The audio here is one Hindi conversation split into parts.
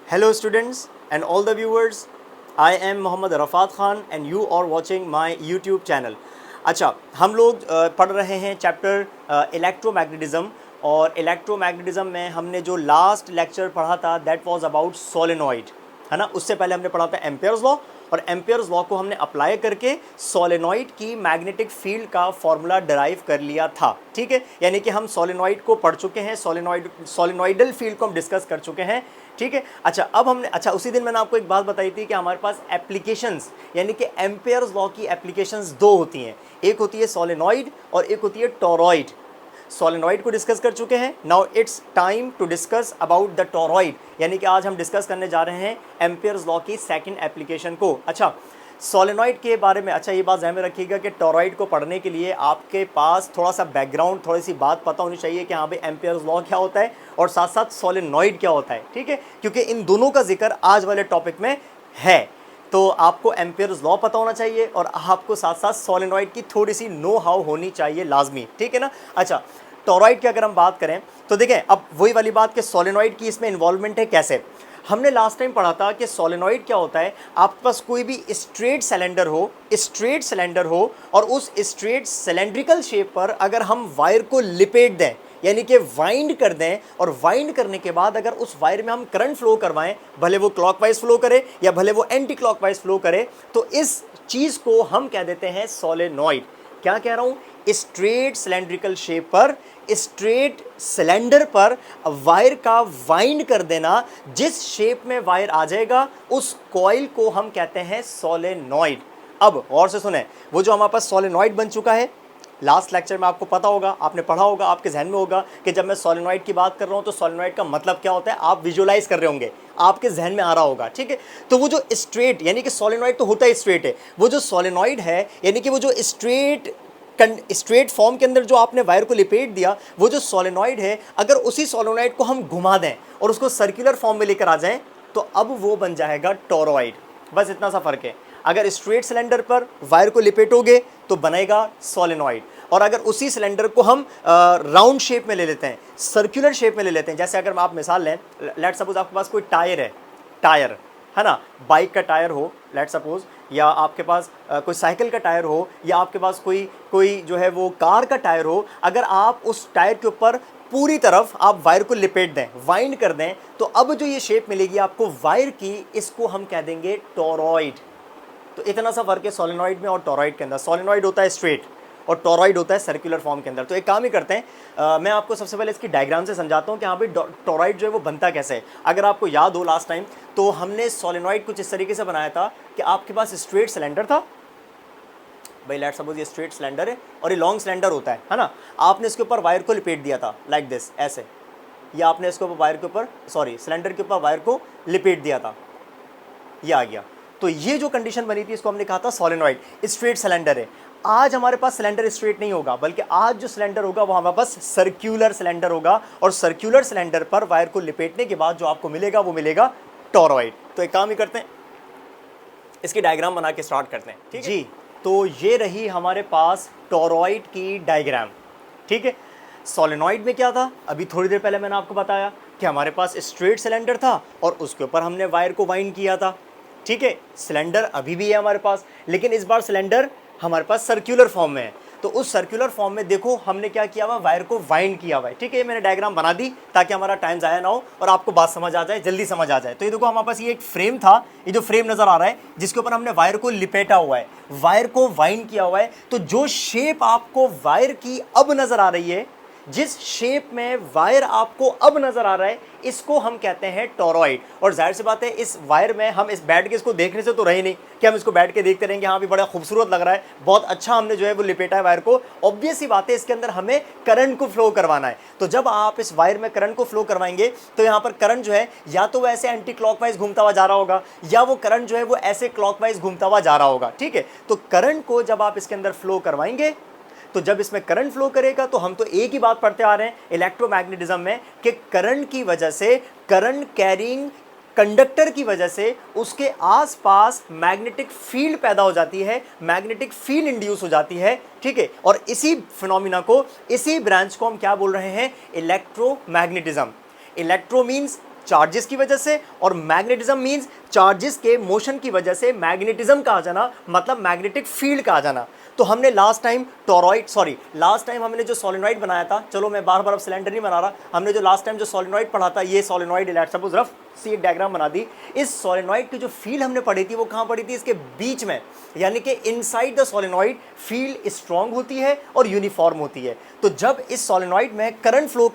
Hello students and all the viewers. I am Mohammad Rafat Khan and you are watching my YouTube channel. अच्छा, हम लोग पढ़ रहे हैं चैप्टर इलेक्ट्रोमैग्नेटिज्म और इलेक्ट्रोमैग्नेटिज्म में हमने जो लास्ट लेक्चर पढ़ा था दैट वाज अबाउट सोलेनॉइड, है ना। उससे पहले हमने पढ़ा था एम्पियर्स लॉ और एम्पियर्स लॉ को हमने अप्लाई करके सोलेनॉइड की मैग्नेटिक फील्ड का फॉर्मूला डराइव कर लिया था, ठीक है। यानी कि हम सोलेनॉइड को पढ़ चुके हैं, सोलेनॉइडल फील्ड को हम डिस्कस कर चुके हैं, ठीक है। अच्छा उसी दिन मैंने आपको एक बात बताई थी कि हमारे पास एप्लीकेशंस यानी कि एम्पियर्स लॉ की एप्लीकेशंस दो होती हैं, एक होती है सोलेनॉइड और एक होती है टोरॉइड। सोलेनॉइड को डिस्कस कर चुके हैं, now it's time to discuss about the toroid, यानी कि आज हम डिस्कस करने जा रहे हैं एम्पियर्स लॉ की सेकंड एप्लीकेशन को। अच्छा, सोलेनॉइड के बारे में अच्छा ये बात ध्यान में रखिएगा कि टोरॉइड को पढ़ने के लिए आपके पास थोड़ा सा बैकग्राउंड, थोड़ी सी बात पता होनी चाहिए कि हाँ भाई एम्पियर्स लॉ क्या होता है और साथ साथ सोलेनॉइड क्या होता है, ठीक है, क्योंकि इन दोनों का जिक्र आज वाले टॉपिक में है। तो आपको एम्पियर्स लॉ पता होना चाहिए और आपको साथ साथ सोलेनॉइड की थोड़ी सी नो हाउ होनी चाहिए लाजमी, ठीक है ना। अच्छा, टोरॉइड की अगर हम बात करें तो देखें अब वही वाली बात कि सोलेनॉइड की इसमें इन्वॉल्वमेंट है कैसे। हमने लास्ट टाइम पढ़ा था कि सोलेनॉइड क्या होता है, आपके पास कोई भी स्ट्रेट सिलेंडर हो और उस स्ट्रेट सिलेंड्रिकल शेप पर अगर हम वायर को लिपेट दें यानी कि वाइंड कर दें और वाइंड करने के बाद अगर उस वायर में हम करंट फ्लो करवाएं, भले वो क्लॉकवाइज फ्लो करे या भले वो एंटी क्लॉकवाइज फ्लो करे, तो इस चीज़ को हम कह देते हैं सोलेनॉइड। क्या कह रहा हूँ, स्ट्रेट सिलेंड्रिकल शेप पर स्ट्रेट सिलेंडर पर वायर का वाइंड कर देना, जिस शेप में वायर आ जाएगा उस कॉइल को हम कहते हैं सोलेनॉइड। अब और से सुने, वो जो हमारे पास सोलेनॉइड बन चुका है लास्ट लेक्चर में आपको पता होगा, आपने पढ़ा होगा, आपके जहन में होगा कि जब मैं सोलेनॉइड की बात कर रहा हूँ तो सोलेनॉइड का मतलब क्या होता है, आप विजुअलाइज कर रहे होंगे, आपके जहन में आ रहा होगा, ठीक है। तो वो जो स्ट्रेट यानी कि सोलेनॉइड तो होता ही स्ट्रेट है, वो जो सोलेनॉइड है यानी कि वो जो स्ट्रेट फॉर्म के अंदर जो आपने वायर को लिपेट दिया, वो जो सोलेनॉइड है, अगर उसी सोलेनॉइड को हम घुमा दें और उसको सर्कुलर फॉर्म में लेकर आ जाएं तो अब वो बन जाएगा टोरॉइड। बस इतना सा फर्क है, अगर स्ट्रेट सिलेंडर पर वायर को लिपेटोगे तो बनेगा सोलेनॉइड, और अगर उसी सिलेंडर को हम राउंड शेप में ले लेते हैं, सर्कुलर शेप में ले लेते हैं, जैसे अगर आप मिसाल लें, लेट सपोज आपके पास कोई टायर है ना, बाइक का टायर हो लेट सपोज, या आपके पास कोई साइकिल का टायर हो, या आपके पास कोई जो है वो कार का टायर हो, अगर आप उस टायर के ऊपर पूरी तरफ आप वायर को लिपेट दें, वाइंड कर दें, तो अब जो ये शेप मिलेगी आपको वायर की, इसको हम कह देंगे टोरॉइड। तो इतना सा फर्क है सोलेनॉइड में और टोरॉइड के अंदर। सोलेनॉइड होता है स्ट्रेट और टोरॉइड होता है सर्कुलर फॉर्म के अंदर। तो एक काम ही करते हैं, मैं आपको सबसे पहले इसकी डायग्राम से समझाता हूँ कि हाँ भाई टोरॉइड जो है वो बनता कैसे है। अगर आपको याद हो लास्ट टाइम तो हमने सोलेनॉइड कुछ इस तरीके से बनाया था कि आपके पास स्ट्रेट सिलेंडर था, भाई लेट्स सपोज ये स्ट्रेट सिलेंडर है और ये लॉन्ग सिलेंडर होता है ना। आपने इसके ऊपर वायर को लिपेट दिया था लाइक दिस, ऐसे, या आपने इसके ऊपर वायर के ऊपर सिलेंडर के ऊपर वायर को लिपेट दिया था, ये आ गया। तो ये जो कंडीशन बनी थी इसको हमने कहा था सोलेनॉइड। स्ट्रेट सिलेंडर है, आज हमारे पास सिलेंडर स्ट्रेट नहीं होगा, बल्कि आज जो सिलेंडर होगा वो हमारे पास सर्कुलर सिलेंडर होगा, और सर्कुलर सिलेंडर पर वायर को लिपेटने के बाद जो आपको मिलेगा वो मिलेगा टोरॉइड। तो एक काम ही करते हैं, इसकी डायग्राम बना के स्टार्ट करते हैं, ठीक है जी। तो ये रही हमारे पास टोरॉइड की डायग्राम, ठीक है। सोलेनॉइड में क्या था, अभी थोड़ी देर पहले मैंने आपको बताया कि हमारे पास स्ट्रेट सिलेंडर था और उसके ऊपर हमने वायर को वाइंड किया था, ठीक है। सिलेंडर अभी भी है हमारे पास, लेकिन इस बार सिलेंडर हमारे पास सर्कुलर फॉर्म में है। तो उस सर्कुलर फॉर्म में देखो हमने क्या किया हुआ, वायर को वाइंड किया हुआ है, ठीक है। ये मैंने डायग्राम बना दी ताकि हमारा टाइम ज़ाया ना हो और आपको बात समझ आ जाए, जल्दी समझ आ जाए। तो ये देखो हमारे पास ये एक फ्रेम था, ये जो फ्रेम नज़र आ रहा है जिसके ऊपर हमने वायर को लिपेटा हुआ है, वायर को वाइंड किया हुआ है। तो जो शेप आपको वायर की अब नज़र आ रही है, जिस शेप में वायर आपको अब नजर आ रहा है, इसको हम कहते हैं टोरॉइड। और जाहिर सी बात है इस वायर में हम इस बैठ के इसको देखने से तो रहे नहीं कि हम इसको बैठ के देखते रहेंगे, हाँ भी बड़ा खूबसूरत लग रहा है, बहुत अच्छा हमने जो है वो लिपेटा है वायर को। ऑब्वियस सी बात है इसके अंदर हमें करंट को फ्लो करवाना है। तो जब आप इस वायर में करंट को फ्लो करवाएंगे तो यहाँ पर करंट जो है या तो वो ऐसे एंटी क्लॉकवाइज घूमता हुआ जा रहा होगा, या वो करंट जो है वो ऐसे क्लॉकवाइज घूमता हुआ जा रहा होगा, ठीक है। तो करंट को जब आप इसके अंदर फ्लो करवाएंगे, तो जब इसमें करंट फ्लो करेगा, तो हम तो एक ही बात पढ़ते आ रहे हैं इलेक्ट्रोमैग्नेटिज्म में कि करंट की वजह से, करंट कैरिंग कंडक्टर की वजह से उसके आसपास मैग्नेटिक फील्ड पैदा हो जाती है, मैग्नेटिक फील्ड इंड्यूस हो जाती है, ठीक है। और इसी फिनोमिना को, इसी ब्रांच को हम क्या बोल रहे हैं, इलेक्ट्रोमैग्नेटिज्म। इलेक्ट्रो मीन्स चार्जेस की वजह से, और मैग्नेटिज्म मींस चार्जेस के मोशन की वजह से मैग्नेटिज्म का आ जाना, मतलब मैग्नेटिक फील्ड का आ जाना। तो हमने लास्ट टाइम हमने जो सोलेनॉइड बनाया था, चलो मैं बार बार अब सिलेंडर नहीं बना रहा, हमने जो लास्ट टाइम जो सोलेनॉइड पढ़ा था, ये सोलेनॉइड लेट्स सपोज रफ सी एक डायग्राम बना दी। इस सोलेनॉइड की जो फील्ड हमने पढ़ी थी वो कहाँ पढ़ी थी? इसके बीच में, यानी कि inside the solenoid field strong होती है और यूनिफॉर्म होती है। तो जब इस सोलेनॉइड में करंट फ्लो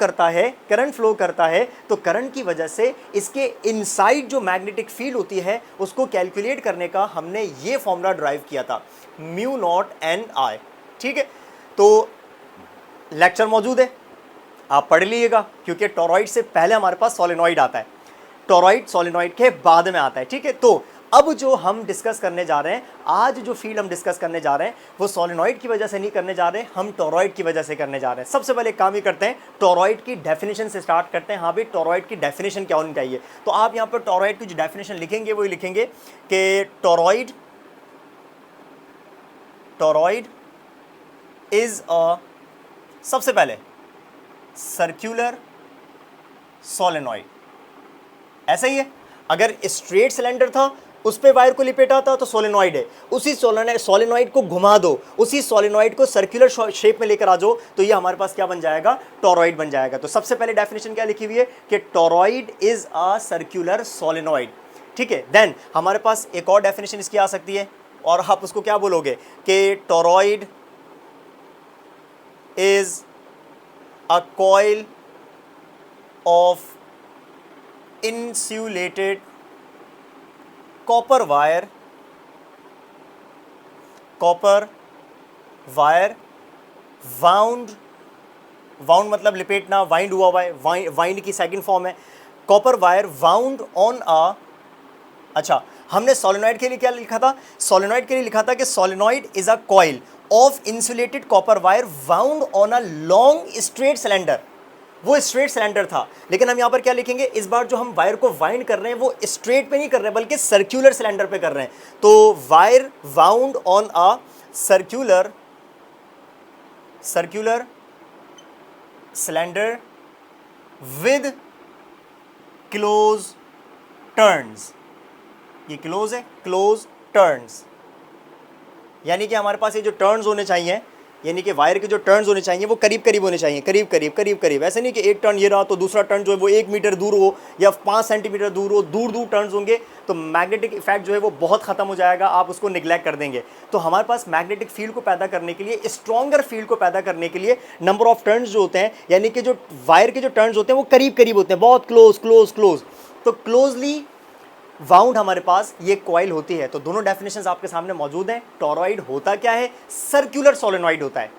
करता है तो करंट की वजह से इसके इनसाइड जो मैग्नेटिक फील्ड होती है उसको कैलकुलेट करने का हमने ये फॉर्मूला ड्राइव किया था, म्यू नॉट एन आई। ठीक है, तो लेक्चर मौजूद है, आप पढ़ लीजिएगा, क्योंकि टोरॉइड से पहले हमारे पास सोलेनॉइड आता है, टोरॉइड सोलेनॉइड के बाद में आता है। ठीक है, तो अब जो हम डिस्कस करने जा रहे हैं, आज जो फील्ड हम डिस्कस करने जा रहे हैं वो सोलेनॉइड की वजह से नहीं करने जा रहे हैं, हम टोरॉइड की वजह से करने जा रहे हैं। सबसे पहले काम ही करते हैं, टोरॉइड की डेफिनेशन से स्टार्ट करते हैं। हाँ भाई, टोरॉइड की डेफिनेशन क्या होनी चाहिए? तो आप यहाँ पर टोरॉइड की जो डेफिनेशन लिखेंगे वही लिखेंगे कि टोरॉइड इज अ, सबसे पहले सर्क्यूलर सोलेनॉइड। ऐसा ही है, अगर स्ट्रेट सिलेंडर था उस पे वायर को लिपेटा था तो सोलेनॉइड है, उसी सोलेनॉइड को घुमा दो, उसी सोलेनॉइड को सर्कुलर शेप में लेकर आ जाओ, तो ये हमारे पास क्या बन जाएगा? टोरॉइड बन जाएगा। तो सबसे पहले डेफिनेशन क्या लिखी हुई है कि toroid is a circular solenoid. ठीक है, देन हमारे पास एक और डेफिनेशन इसकी आ सकती है, और आप उसको क्या बोलोगे कि toroid is a coil of insulated copper wire wound मतलब लिपेटना, वाइंड हुआ हुआ है, वाइंड की सेकंड फॉर्म है, copper wire wound on a, अच्छा हमने सोलेनॉइड के लिए क्या लिखा था? सोलेनॉइड के लिए लिखा था कि solenoid is a coil of insulated copper wire wound on a long straight cylinder. वो स्ट्रेट सिलेंडर था, लेकिन हम यहां पर क्या लिखेंगे? इस बार जो हम वायर को वाइंड कर रहे हैं वो स्ट्रेट पे नहीं कर रहे हैं बल्कि सर्कुलर सिलेंडर पे कर रहे हैं। तो wire wound on a circular cylinder with close turns. ये क्लोज है, क्लोज टर्न्स, यानी कि हमारे पास ये जो टर्न्स होने चाहिए, यानी कि वायर के जो टर्न्स होने चाहिए वो करीब करीब होने चाहिए, करीब। ऐसे नहीं कि एक टर्न ये रहा तो दूसरा टर्न जो है वो 1 मीटर दूर हो या 5 सेंटीमीटर दूर हो, दूर टर्न्स होंगे तो मैग्नेटिक इफेक्ट जो है वो बहुत खत्म हो जाएगा, आप उसको निगलेक्ट कर देंगे। तो हमारे पास मैग्नेटिक फील्ड को पैदा करने के लिए, स्ट्रॉन्गर फील्ड को पैदा करने के लिए नंबर ऑफ टर्न्स जो होते हैं, यानी कि जो वायर के जो टर्न्स होते हैं वो करीब होते हैं, बहुत क्लोज। तो क्लोजली वाउंड हमारे पास ये कॉइल होती है। तो दोनों डेफिनेशंस आपके सामने मौजूद हैं। टोरॉइड होता क्या है? सर्कुलर सोलेनॉइड होता है।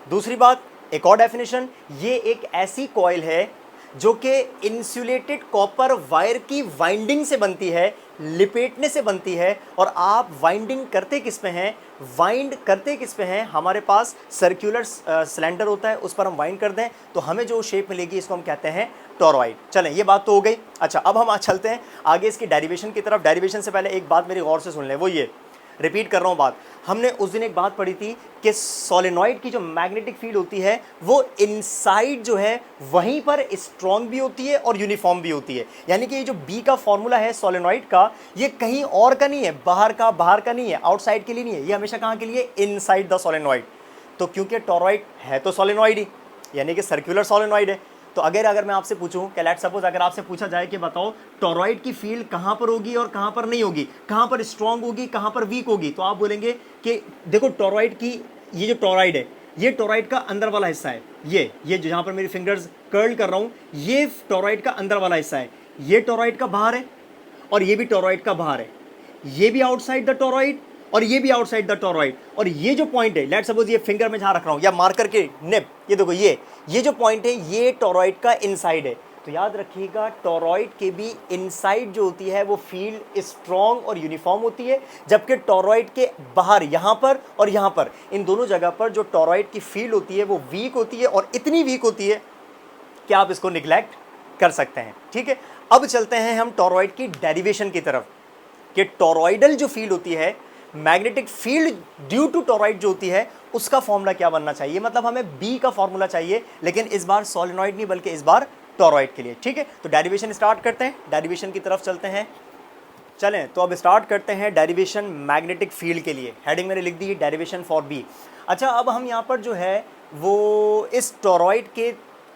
दूसरी बात, एक और डेफिनेशन, ये एक ऐसी कॉइल है जो कि इंसुलेटेड कॉपर वायर की वाइंडिंग से बनती है, लिपेटने से बनती है। और आप वाइंडिंग करते किस पे हैं? वाइंड करते किस पे हैं? हमारे पास सर्कुलर सिलेंडर होता है, उस पर हम वाइंड कर दें तो हमें जो शेप मिलेगी इसको हम कहते हैं टोरॉइड। चलें, ये बात तो हो गई। अच्छा, अब हम आज चलते हैं आगे इसकी डेरिवेशन की तरफ। डेरिवेशन से पहले एक बात मेरी गौर से सुन लें, वो ये, रिपीट कर रहा हूँ बात, हमने उस दिन एक बात पढ़ी थी कि सोलेनॉइड की जो मैग्नेटिक फील्ड होती है वो इनसाइड जो है वहीं पर स्ट्रॉन्ग भी होती है और यूनिफॉर्म भी होती है। यानी कि ये जो बी का फॉर्मूला है सोलेनॉइड का, ये कहीं और का नहीं है, बाहर का नहीं है, आउटसाइड के लिए नहीं है, ये हमेशा कहाँ के लिए? Inside the solenoid. तो क्योंकि टोरॉइड है तो सोलेनॉइड ही, यानी कि सर्कुलर सोलेनॉइड है। तो अगर मैं आपसे पूछूं कि लेट्स सपोज अगर आपसे पूछा जाए कि बताओ टोरॉइड की फील्ड कहां पर होगी और कहां पर नहीं होगी, कहां पर स्ट्रांग होगी, कहां पर वीक होगी, तो आप बोलेंगे कि देखो टोरॉइड की, ये जो टोरॉइड है ये टोरॉइड का अंदर वाला हिस्सा है, ये जो जहां पर मेरी फिंगर्स कर्ल कर रहा हूं ये टोरॉइड का अंदर वाला हिस्सा है, ये टोरॉइड का बाहर है और ये भी टोरॉइड का बाहर है, ये भी आउटसाइड द टोरॉइड और ये भी आउटसाइड द टोरॉइड। और ये जो पॉइंट है, लेट्स सपोज ये फिंगर में जहां रख रहा हूं या मार्कर के निप, ये देखो ये जो पॉइंट है ये टोरॉइड का इनसाइड है। तो याद रखिएगा टोरॉइड के भी इनसाइड जो होती है वो फील्ड स्ट्रॉन्ग और यूनिफॉर्म होती है, जबकि टोरॉइड के बाहर यहाँ पर और यहाँ पर इन दोनों जगह पर जो टोरॉइड की फील्ड होती है वो वीक होती है, और इतनी वीक होती है कि आप इसको निगलेक्ट कर सकते हैं। ठीक है, अब चलते हैं हम टोरॉइड की डेरिवेशन की तरफ कि टोरॉइडल जो फील्ड होती है, magnetic field due to toroid जो होती है, उसका फॉर्मूला क्या बनना चाहिए? मतलब हमें बी का फॉर्मूला चाहिए, लेकिन इस बार सोलेनॉइड नहीं बल्कि इस बार टॉरॉइड के लिए। ठीक है, तो डेरिवेशन स्टार्ट करते हैं, डेरिवेशन की तरफ चलते हैं। चलें तो अब स्टार्ट करते हैं डेरिवेशन मैग्नेटिक फील्ड के लिए। हेडिंग मैंने लिख दी है डेरिवेशन फॉर बी। अच्छा, अब हम यहाँ पर जो है वो इस टॉरॉइड के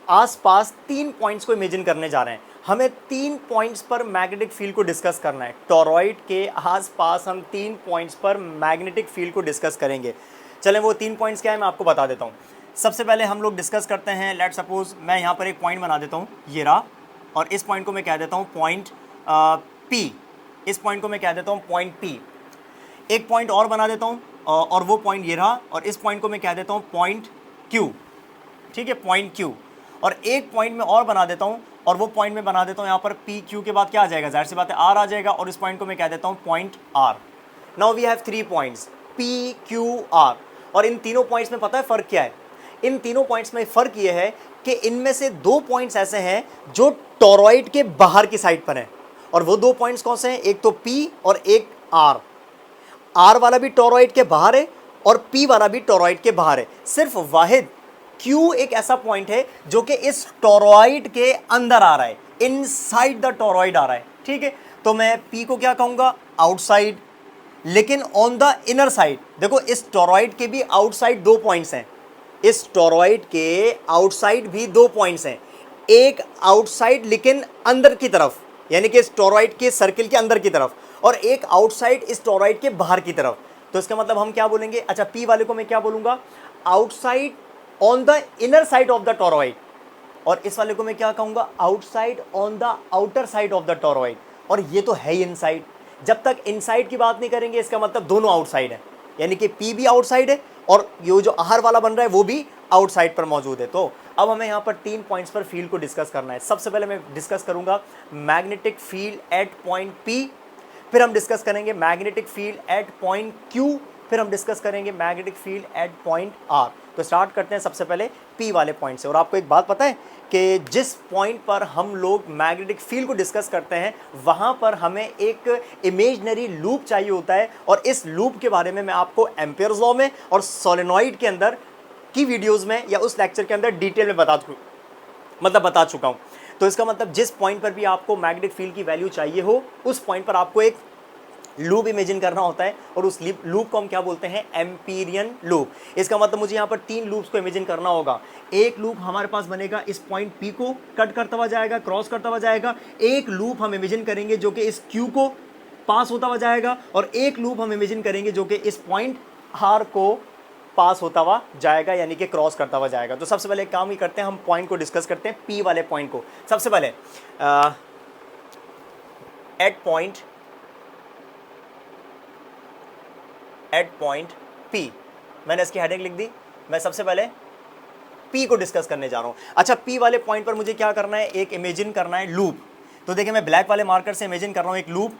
आसपास 3 पॉइंट्स को इमेजिन करने जा रहे हैं। हमें 3 पॉइंट्स पर मैग्नेटिक फील्ड को डिस्कस करना है। टॉरॉइड के आसपास हम 3 पॉइंट्स पर मैग्नेटिक फील्ड को डिस्कस करेंगे। चलें वो 3 पॉइंट्स क्या है मैं आपको बता देता हूँ। सबसे पहले हम लोग डिस्कस करते हैं, लेट सपोज मैं यहाँ पर एक पॉइंट बना देता हूँ, ये रहा, और इस पॉइंट को मैं कह देता हूँ पॉइंट पी। इस पॉइंट को मैं कह देता हूँ पॉइंट पी। एक पॉइंट और बना देता हूँ और वो पॉइंट ये रहा, और इस पॉइंट को मैं कह देता हूँ पॉइंट क्यू। ठीक है, पॉइंट क्यू। और एक पॉइंट में और बना देता हूँ, और वो पॉइंट में बना देता हूँ यहाँ पर पी क्यू के बाद क्या आ जाएगा, जाहिर सी बात है आर आ जाएगा, और इस पॉइंट को मैं कह देता हूँ point R. Now we have 3 points P Q R. और इन तीनों पॉइंट्स में पता है फ़र्क क्या है? इन तीनों पॉइंट्स में फ़र्क ये है कि इनमें से 2 पॉइंट्स ऐसे हैं जो टॉरॉइड के बाहर की साइड पर हैं। और वो 2 पॉइंट्स कौन से हैं? एक तो P और एक R। R वाला भी टॉरॉइड के बाहर है और P वाला भी टॉरॉइड के बाहर है। सिर्फ वाहिद Q एक ऐसा पॉइंट है जो कि इस टॉरॉइड के अंदर आ रहा है, इनसाइड द टॉरॉइड आ रहा है। ठीक है, तो मैं P को क्या कहूँगा? आउटसाइड, लेकिन ऑन द इनर साइड। देखो, इस टॉरॉइड के भी आउटसाइड 2 पॉइंट्स हैं। इस टॉरॉइड के आउटसाइड भी 2 पॉइंट्स हैं। एक आउटसाइड लेकिन अंदर की तरफ, यानी कि इस टॉरॉइड के सर्किल के अंदर की तरफ, और एक आउटसाइड इस टॉरॉइड के बाहर की तरफ। तो इसका मतलब हम क्या बोलेंगे? अच्छा, पी वाले को मैं क्या बोलूंगा? Outside on the inner side of the torrid. और इस वाले को मैं क्या कहूंगा? Outside on the outer side of the torrid. और ये तो है ही इनसाइड। जब तक इनसाइड की बात नहीं करेंगे इसका मतलब दोनों आउटसाइड है, यानी कि पी भी आउटसाइड है और ये जो आर वाला बन रहा है वो भी आउटसाइड पर मौजूद है। तो अब हमें यहाँ पर 3 पॉइंट्स पर फील्ड को डिस्कस करना है। सबसे पहले मैं डिस्कस करूंगा magnetic field at point P, फिर हम डिस्कस करेंगे magnetic field at point Q, फिर हम डिस्कस करेंगे magnetic field at point R. तो स्टार्ट करते हैं सबसे पहले पी वाले पॉइंट से। और आपको एक बात पता है कि जिस पॉइंट पर हम लोग मैग्नेटिक फील्ड को डिस्कस करते हैं वहाँ पर हमें एक इमेजनरी लूप चाहिए होता है, और इस लूप के बारे में मैं आपको एम्पियर्स लॉ में और सोलेनॉइड के अंदर की वीडियोस में या उस लेक्चर के अंदर डिटेल में बता चुका हूँ। तो इसका मतलब जिस पॉइंट पर भी आपको मैग्नेटिक फील्ड की वैल्यू चाहिए हो, उस पॉइंट पर आपको एक लूप इमेजिन करना होता है, और उस लूप को हम क्या बोलते हैं? Amperian loop. इसका मतलब मुझे यहाँ पर 3 लूप्स को इमेजिन करना होगा। एक लूप हमारे पास बनेगा इस पॉइंट P को कट करता हुआ जाएगा, क्रॉस करता हुआ जाएगा। एक लूप हम इमेजिन करेंगे जो कि इस Q को पास होता हुआ जाएगा, और एक लूप हम इमेजिन करेंगे जो कि इस पॉइंट R को पास होता हुआ जाएगा, यानी कि क्रॉस करता हुआ जाएगा। तो सबसे पहले काम ही करते हैं, हम पॉइंट को डिस्कस करते हैं, P वाले पॉइंट को। सबसे पहले एट पॉइंट P, मैंने इसकी हेडिंग लिख दी। मैं सबसे पहले P को डिस्कस करने जा रहा हूँ। अच्छा, P वाले पॉइंट पर मुझे क्या करना है? एक इमेजिन करना है लूप। तो देखिए, मैं ब्लैक वाले मार्कर से इमेजिन कर रहा हूँ एक लूप।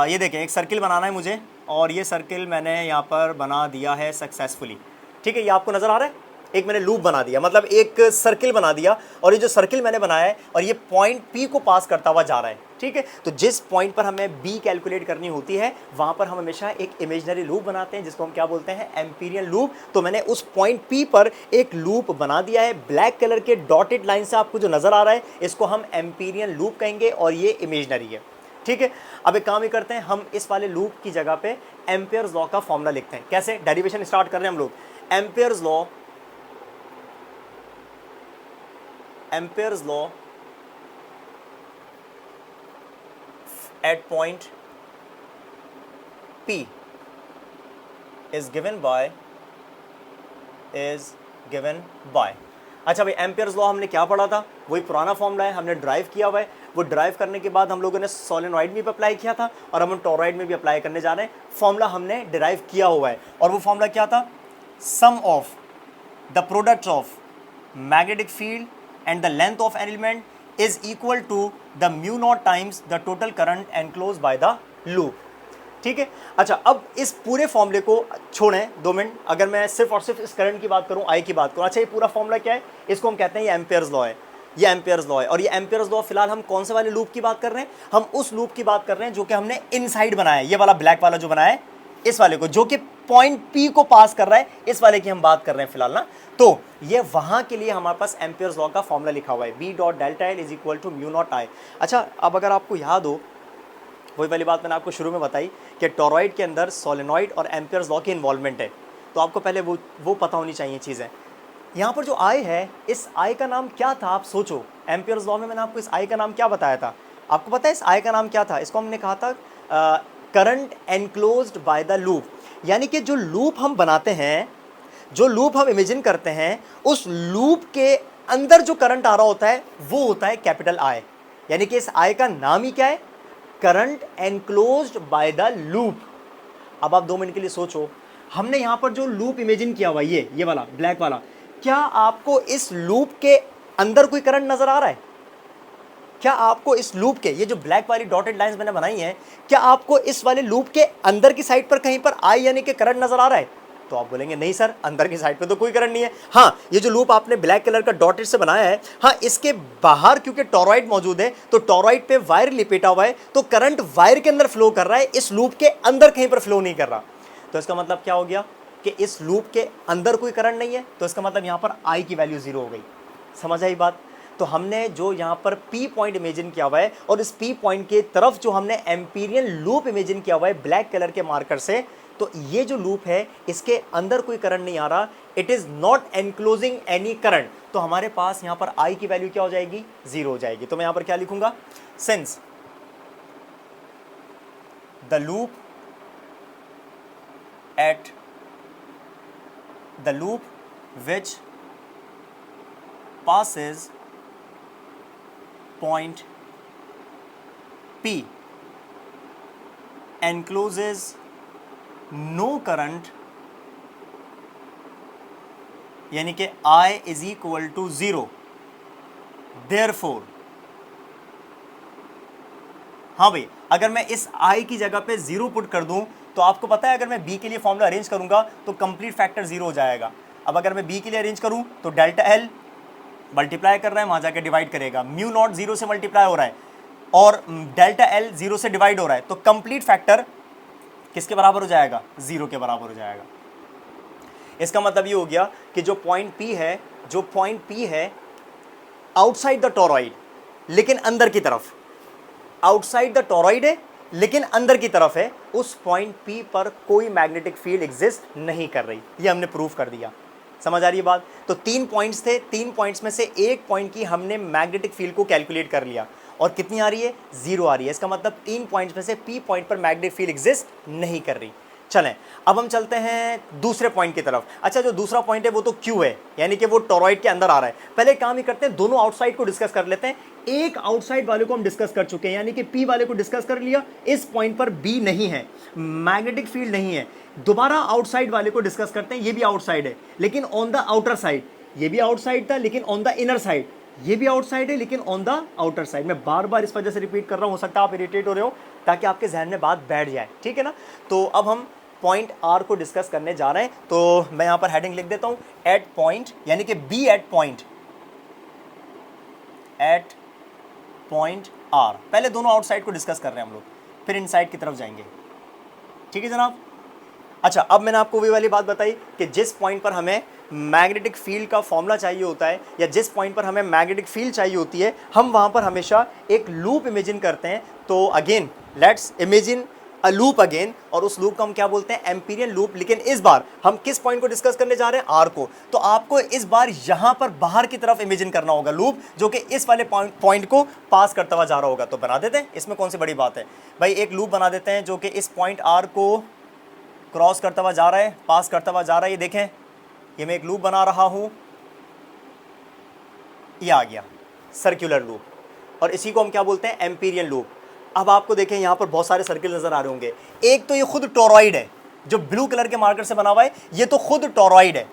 ये देखें, एक सर्किल बनाना है मुझे, और ये सर्किल मैंने यहाँ पर बना दिया है सक्सेसफुली। ठीक है, ये आपको नज़र आ रहा है? एक मैंने लूप बना दिया, मतलब एक सर्किल बना दिया, और ये जो सर्किल मैंने बनाया है और ये पॉइंट P को पास करता हुआ जा रहा है। ठीक है, तो जिस पॉइंट पर हमें B कैलकुलेट करनी होती है वहाँ पर हम हमेशा एक इमेजिनरी लूप बनाते हैं, जिसको हम क्या बोलते हैं? Empyrean loop. तो मैंने उस पॉइंट P पर एक लूप बना दिया है। ब्लैक कलर के डॉटेड लाइन से आपको जो नज़र आ रहा है इसको हम एम्पीरियन लूप कहेंगे, और ये इमेजिनरी है। ठीक है, अब एक काम ही करते हैं, हम इस वाले लूप की जगह पे एम्पियर्स लॉ का फॉर्मूला लिखते हैं। कैसे? डेरिवेशन स्टार्ट कर रहे हैं हम लोग। Ampere's law at point P is given by अच्छा भाई, एम्पियर्स लॉ हमने क्या पढ़ा था? वही पुराना फॉर्मूला है, हमने ड्राइव किया हुआ है। वो ड्राइव करने के बाद हम लोगों ने सोलेनॉइड में भी अप्लाई किया था, और हम टॉरॉइड में भी अप्लाई करने जा रहे हैं। फॉर्मूला हमने डिराइव किया हुआ है, और वो फॉर्मूला क्या था? Sum of the product of magnetic field and the length of an element is equal to the mu naught times the total current enclosed by the loop। ठीक है, अच्छा, अब इस पूरे फॉर्मूले को छोड़ें 2 मिनट। अगर मैं सिर्फ और सिर्फ इस करंट की बात करूं, आई की बात करूं, अच्छा, ये पूरा फॉर्मूला क्या है? इसको हम कहते हैं ये एम्पियर्स लॉ है। ये एम्पियर्स लॉ है, और ये एम्पियर्स लॉ फिलहाल हम कौन से वाले लूप की बात कर रहे हैं? हम उस लूप की बात कर रहे हैं जो कि हमने इनसाइड बनाया है, ये वाला ब्लैक वाला जो बनाया है, इस वाले को, जो कि पॉइंट P को पास कर रहा है, इस वाले की हम बात कर रहे हैं फिलहाल ना। तो ये वहां के लिए हमारे पास एम्पियर्स लॉ का फॉर्मूला लिखा हुआ है, B dot delta L is equal to mu naught I. अच्छा, अब अगर आपको याद हो, वही वाली बात मैंने आपको शुरू में बताई कि टोरॉइड के अंदर सोलेनॉइड और एम्पियर्स लॉ की इन्वॉल्वमेंट है, तो आपको पहले वो पता होनी चाहिए चीज़ें। यहाँ पर जो आई है, इस आई का नाम क्या था, आप सोचो। एम्पियर्स लॉ में मैंने आपको इस आई का नाम क्या बताया था, आपको पता है इस आई का नाम क्या था? इसको हमने कहा था current enclosed bye the loop. यानी कि जो लूप हम बनाते हैं, जो लूप हम इमेजिन करते हैं, उस लूप के अंदर जो करंट आ रहा होता है वो होता है कैपिटल आई। यानी कि इस आई का नाम ही क्या है? Current enclosed bye the loop. अब आप 2 मिनट के लिए सोचो, हमने यहां पर जो लूप इमेजिन किया हुआ ये वाला ब्लैक वाला, क्या आपको इस लूप के अंदर कोई करंट नजर आ रहा है? क्या आपको इस लूप के, ये जो ब्लैक वाली डॉटेड लाइंस मैंने बनाई हैं, क्या आपको इस वाले लूप के अंदर की साइड पर कहीं पर आई यानी कि करंट नजर आ रहा है? तो आप बोलेंगे नहीं सर, अंदर की साइड पे तो कोई करंट नहीं है। हाँ, ये जो लूप आपने ब्लैक कलर का डॉटेड से बनाया है, हाँ, इसके बाहर क्योंकि टोरॉइड मौजूद है, तो टोरॉइड पे वायर लिपेटा हुआ है, तो करंट वायर के अंदर फ्लो कर रहा है, इस लूप के अंदर कहीं पर फ्लो नहीं कर रहा। तो इसका मतलब क्या हो गया कि इस लूप के अंदर कोई करंट नहीं है, तो इसका मतलब यहां पर आई की वैल्यू 0 हो गई। समझ आई बात? तो हमने जो यहाँ पर P पॉइंट इमेजिन किया हुआ है, और इस P पॉइंट के तरफ जो हमने एम्पीरियन लूप इमेजिन किया हुआ है ब्लैक कलर के मार्कर से, तो ये जो लूप है इसके अंदर कोई करंट नहीं आ रहा, it is not enclosing any current. तो हमारे पास यहाँ पर I की वैल्यू क्या हो जाएगी? 0 हो जाएगी। तो मैं यहाँ पर क्या लिखूंगा? Since the loop at the loop which passes point P encloses no current, यानी कि I is equal to 0, therefore, हाँ भाई, अगर मैं इस I की जगह पे 0 पुट कर दूं, तो आपको पता है अगर मैं B के लिए फॉर्मूला अरेंज करूंगा तो कंप्लीट फैक्टर 0 हो जाएगा। अब अगर मैं B के लिए अरेंज करूं तो डेल्टा L मल्टीप्लाई कर रहा है, वहां जाकर डिवाइड करेगा, म्यू नॉट 0 से मल्टीप्लाई हो रहा है और डेल्टा L 0 से डिवाइड हो रहा है, तो कंप्लीट फैक्टर किसके बराबर हो जाएगा? 0 के बराबर हो जाएगा। इसका मतलब ये हो गया कि जो पॉइंट P है आउटसाइड द टोरॉइड लेकिन अंदर की तरफ, आउटसाइड द टोरॉइड है लेकिन अंदर की तरफ है, उस पॉइंट P पर कोई मैग्नेटिक फील्ड एग्जिस्ट नहीं कर रही। ये हमने प्रूफ कर दिया। समझ आ रही है बात? तो 3 पॉइंट्स थे, 3 पॉइंट्स में से एक पॉइंट की हमने मैग्नेटिक फील्ड को कैलकुलेट कर लिया, और कितनी आ रही है? 0 आ रही है। इसका मतलब 3 पॉइंट्स में से P पॉइंट पर मैग्नेटिक फील्ड एग्जिस्ट नहीं कर रही। चलें, अब हम चलते हैं दूसरे पॉइंट की तरफ। अच्छा, जो दूसरा पॉइंट है वो तो Q है, यानी कि वो टोरॉइड के अंदर आ रहा है। पहले काम ही करते हैं, दोनों आउटसाइड को डिस्कस कर लेते हैं। एक आउटसाइड वाले को हम डिस्कस कर चुके हैं, यानी कि P वाले को डिस्कस कर लिया। इस पॉइंट पर B नहीं है, मैग्नेटिक फील्ड नहीं है। दोबारा आउटसाइड वाले को डिस्कस करते हैं। ये भी आउटसाइड है लेकिन ऑन द आउटर साइड, ये भी आउटसाइड था लेकिन ऑन द इनर साइड, ये भी आउटसाइड है लेकिन ऑन द आउटर साइड। मैं बार बार इस वजह से रिपीट कर रहा हूं, हो सकता है आप इरिटेट हो रहे हो, ताकि आपके जहन में बात बैठ जाए, ठीक है ना। तो अब हम पॉइंट R को डिस्कस करने जा रहे हैं, तो मैं यहां पर हेडिंग लिख देता हूं, एट पॉइंट, यानी कि B एट पॉइंट R। पहले दोनों आउटसाइड को डिस्कस कर रहे हैं हम लोग, फिर इनसाइड की तरफ जाएंगे, ठीक है जनाब। अच्छा, अब मैंने आपको वही वाली बात बताई कि जिस पॉइंट पर हमें मैग्नेटिक फील्ड का फॉर्मूला चाहिए होता है, या जिस पॉइंट पर हमें मैग्नेटिक फील्ड चाहिए होती है, हम वहां पर हमेशा एक लूप इमेजिन करते हैं। तो again let's imagine a loop again, और उस लूप को हम क्या बोलते हैं? Amperian loop. लेकिन इस बार हम किस पॉइंट को डिस्कस करने जा रहे हैं? R को। तो आपको इस बार यहां पर बाहर की तरफ इमेजिन करना होगा लूप, जो कि इस वाले पॉइंट को पास करता हुआ जा रहा होगा। तो बना देते हैं, इसमें कौन सी बड़ी बात है भाई। एक लूप बना देते हैं जो कि इस पॉइंट R को क्रॉस करता हुआ जा रहा है, पास करता हुआ जा रहा है। ये देखें, ये मैं एक लूप बना रहा हूं, ये आ गया सर्कुलर लूप, और इसी को हम क्या बोलते हैं? Amperian loop. अब आपको देखें यहां पर बहुत सारे सर्किल नजर आ रहे होंगे। एक तो ये खुद टोरॉइड है, जो ब्लू कलर के मार्कर से बना हुआ है, ये तो खुद टोरॉइड है।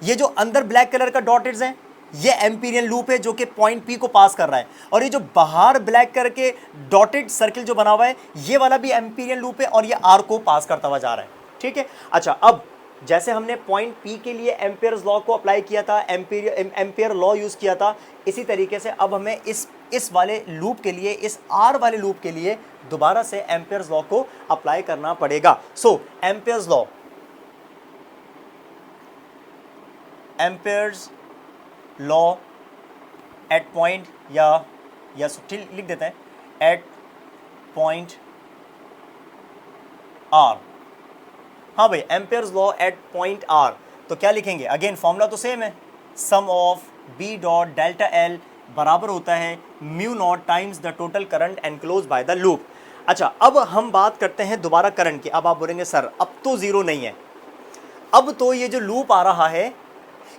ये जो अंदर ब्लैक कलर का डॉटेड्स है, ये एम्पीरियन लूप है जो कि पॉइंट P को पास कर रहा है। और ये जो बाहर ब्लैक कलर के डॉटेड सर्किल जो बना हुआ है, ये वाला भी एम्पीरियन लूप है, और ये R को पास करता हुआ जा रहा है, ठीक है। अच्छा, अब जैसे हमने पॉइंट P के लिए एम्पियर्स लॉ को अप्लाई किया था, एम्पियर लॉ यूज किया था, इसी तरीके से अब हमें इस वाले लूप के लिए, इस R वाले लूप के लिए दोबारा से एम्पियर्स लॉ को अप्लाई करना पड़ेगा। So Ampere's law Ampere's law at point या लिख देते हैं एट पॉइंट आर। हाँ भाई, Ampere's law at point R, तो क्या लिखेंगे? अगेन फॉर्मूला तो सेम है, sum of B dot delta L बराबर होता है mu naught times the total current enclose by the loop. अच्छा, अब हम बात करते हैं दोबारा करंट की। अब आप बोलेंगे सर अब तो जीरो नहीं है, अब तो ये जो लूप आ रहा है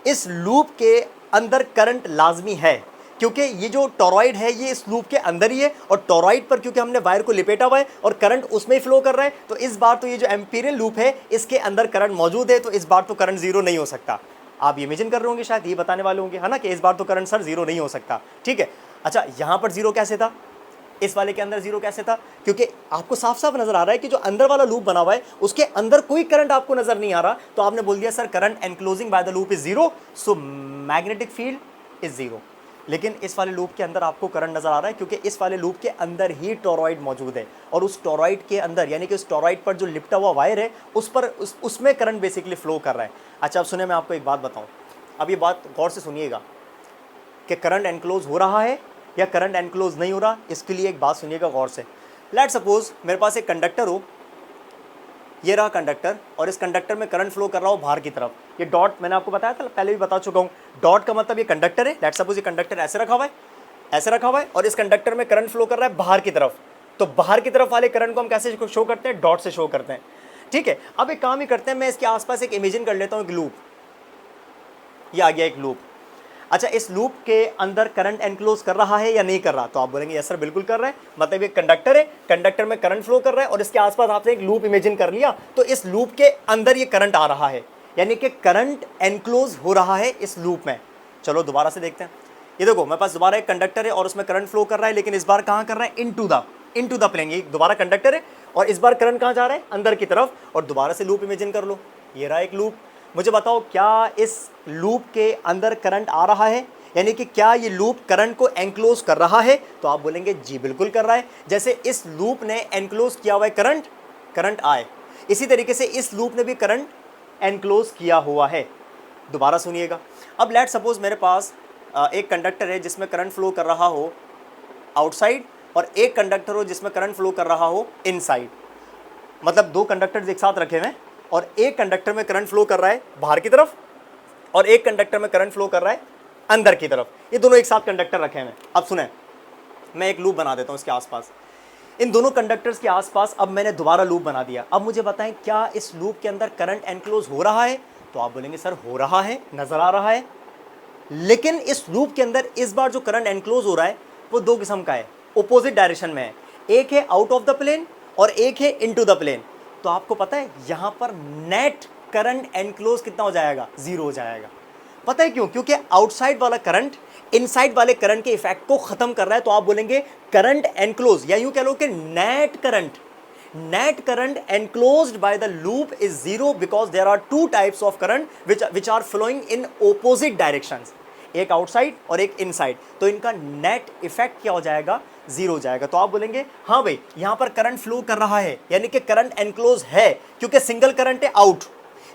इस लूप के अंदर करंट लाजमी है, क्योंकि ये जो टोरॉइड है ये इस लूप के अंदर ही है, और टोरॉइड पर क्योंकि हमने वायर को लिपेटा हुआ है और करंट उसमें ही फ्लो कर रहा है, तो इस बार तो ये जो एम्पीरियल लूप है इसके अंदर करंट मौजूद है, तो इस बार तो करंट जीरो नहीं हो सकता। आप ये इमेजिन कर रहे होंगे, शायद ये बताने वाले होंगे, है ना, कि इस बार तो करंट सर जीरो नहीं हो सकता। ठीक है, अच्छा यहाँ पर जीरो कैसे था, इस वाले के अंदर जीरो कैसे था? क्योंकि आपको साफ साफ नजर आ रहा है कि जो अंदर वाला लूप बना हुआ है उसके अंदर कोई करंट आपको नजर नहीं आ रहा, तो आपने बोल दिया sir current enclosing bye the loop is zero, so magnetic field is zero. लेकिन इस वाले लूप के अंदर आपको करंट नजर आ रहा है, क्योंकि इस वाले लूप के अंदर ही टोरॉइड मौजूद है, और उस टोरॉइड के अंदर यानी कि उस टोरॉइड पर जो लिपटा हुआ वायर है उस पर उसमें करंट बेसिकली फ्लो कर रहा है। अच्छा, अब सुनिए, मैं आपको एक बात बताऊं, अब ये बात गौर से सुनिएगा कि करंट एनक्लोज हो रहा है या करंट एनक्लोज नहीं हो रहा, इसके लिए एक बात सुनिएगा गौर से। लेट सपोज मेरे पास एक कंडक्टर हो, ये रहा कंडक्टर, और इस कंडक्टर में करंट फ्लो कर रहा हो बाहर की तरफ। ये डॉट मैंने आपको बताया था, पहले भी बता चुका हूँ, डॉट का मतलब ये कंडक्टर है। लेट सपोज ये कंडक्टर ऐसे रखा हुआ है, ऐसे रखा हुआ है, और इस कंडक्टर में करंट फ्लो कर रहा है बाहर की तरफ। तो बाहर की तरफ वाले करंट को हम कैसे शो करते हैं? डॉट से शो करते हैं। ठीक है, अब एक काम ही करते हैं, मैं इसके आसपास एक इमेजिन कर लेता हूँ, एक लूप, ये आ गया एक लूप। अच्छा, इस लूप के अंदर करंट एनक्लोज कर रहा है या नहीं कर रहा? तो आप बोलेंगे यस सर बिल्कुल कर रहा है, मतलब ये कंडक्टर है, कंडक्टर में करंट फ्लो कर रहा है और इसके आसपास आपने एक लूप इमेजिन कर लिया, तो इस लूप के अंदर ये करंट आ रहा है, यानी कि करंट एनक्लोज हो रहा है इस लूप में। चलो दोबारा से देखते हैं, ये देखो मेरे पास दोबारा एक कंडक्टर है और उसमें करंट फ्लो कर रहा है, लेकिन इस बार कहाँ कर रहा है? Into the plane. ये दोबारा कंडक्टर है और इस बार करंट कहाँ जा रहा है? अंदर की तरफ, और दोबारा से लूप इमेजिन कर लो, ये रहा एक लूप। मुझे बताओ क्या इस लूप के अंदर करंट आ रहा है, यानी कि क्या ये लूप करंट को एनक्लोज कर रहा है? तो आप बोलेंगे जी बिल्कुल कर रहा है। जैसे इस लूप ने एनक्लोज किया हुआ है करंट आए, इसी तरीके से इस लूप ने भी करंट एनक्लोज किया हुआ है। दोबारा सुनिएगा, अब लेट सपोज मेरे पास एक कंडक्टर है जिसमें करंट फ्लो कर रहा हो आउटसाइड, और एक कंडक्टर हो जिसमें करंट फ्लो कर रहा हो इनसाइड। मतलब दो कंडक्टर्स एक साथ रखे हुए हैं और एक कंडक्टर में करंट फ्लो कर रहा है बाहर की तरफ और एक कंडक्टर में करंट फ्लो कर रहा है अंदर की तरफ। ये दोनों एक साथ कंडक्टर रखे हैं। अब सुने, मैं एक लूप बना देता हूँ इसके आसपास, इन दोनों कंडक्टर्स के आसपास अब मैंने दोबारा लूप बना दिया। अब मुझे बताएं क्या इस लूप के अंदर करंट एनक्लोज हो रहा है? तो आप बोलेंगे सर हो रहा है, नजर आ रहा है, लेकिन इस लूप के अंदर इस बार जो करंट एनक्लोज हो रहा है वो दो किस्म का है, ऑपोजिट डायरेक्शन में है। एक है आउट ऑफ द प्लेन और एक है इनटू द प्लेन। तो आपको पता है यहां पर नेट करंट एनक्लोज कितना हो जाएगा? जीरो हो जाएगा। पता है क्यों? क्योंकि आउटसाइड वाला करंट इनसाइड वाले करंट के इफेक्ट को खत्म कर रहा है। तो आप बोलेंगे करंट एनक्लोज, या यूं कह लो कि net current enclosed by the loop is zero because there are two types of current which are flowing in opposite directions, एक आउटसाइड और एक इनसाइड। तो इनका नेट इफेक्ट क्या हो जाएगा? जीरो हो जाएगा। तो आप बोलेंगे हाँ भाई यहां पर करंट फ्लो कर रहा है, यानी कि करंट एनक्लोज है, क्योंकि सिंगल करंट है आउट।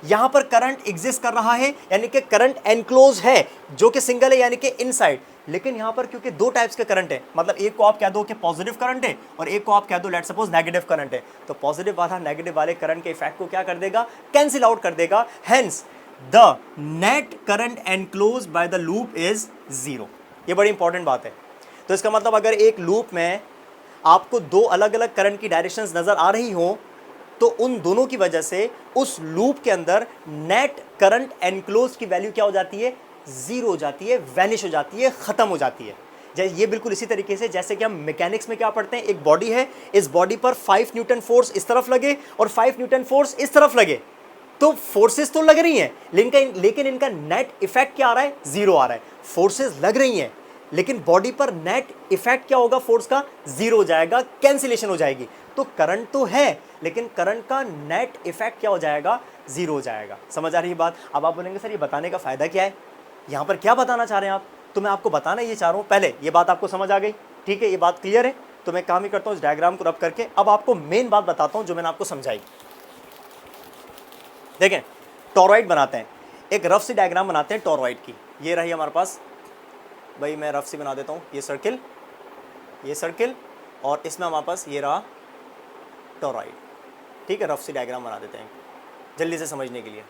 यहां पर करंट एग्जिस्ट कर रहा है, यानी कि करंट एनक्लोज है, जो कि सिंगल है यानी कि इनसाइड। लेकिन यहां पर क्योंकि दो टाइप्स के करंट है, मतलब एक को आप कह दो कि पॉजिटिव करंट है और एक को आप कह दो लेट सपोज नेगेटिव करंट है, तो पॉजिटिव वाला नेगेटिव वाले करंट के इफेक्ट को क्या कर देगा? कैंसिल आउट कर देगा। Hence the net current enclose by the loop is zero. ये बड़ी इंपॉर्टेंट बात है। तो इसका मतलब अगर एक लूप में आपको दो अलग अलग करंट की डायरेक्शंस नजर आ रही हो, तो उन दोनों की वजह से उस लूप के अंदर नेट करंट एनक्लोज की वैल्यू क्या हो जाती है? जीरो हो जाती है, वैनिश हो जाती है, खत्म हो जाती है। ये बिल्कुल इसी तरीके से जैसे कि हम मैकेनिक्स में क्या पढ़ते हैं, एक बॉडी है, इस बॉडी पर 5 न्यूटन फोर्स इस तरफ लगे और 5 न्यूटन फोर्स इस तरफ लगे, तो फोर्सेस तो लग रही हैं, लेकिन इनका नेट इफेक्ट क्या आ रहा है? जीरो आ रहा है। फोर्सेस लग रही हैं लेकिन बॉडी पर नेट इफेक्ट क्या होगा? फोर्स का जीरो हो जाएगा, कैंसिलेशन हो जाएगी। तो करंट तो है लेकिन करंट का नेट इफेक्ट क्या हो जाएगा? जीरो हो जाएगा। समझ आ रही है बात? अब आप बोलेंगे सर ये बताने का फायदा क्या है, यहाँ पर क्या बताना चाह रहे हैं आप? तो मैं आपको बताना ये चाह रहा हूँ, पहले ये बात आपको समझ आ गई, ठीक है, ये बात क्लियर है। तो मैं काम ही करता हूँ इस डायग्राम को रब करके, अब आपको मेन बात बताता हूँ जो मैंने आपको समझाई। देखें, टॉरॉइड बनाते हैं, एक रफ सी डायग्राम बनाते हैं टोरॉइड की। ये रही हमारे पास, भाई मैं रफ सी बना देता हूँ, ये सर्किल और इसमें हमारे पास ये रहा टोरॉइड। ठीक है, रफ सी डायग्राम बना देते हैं जल्दी से समझने के लिए।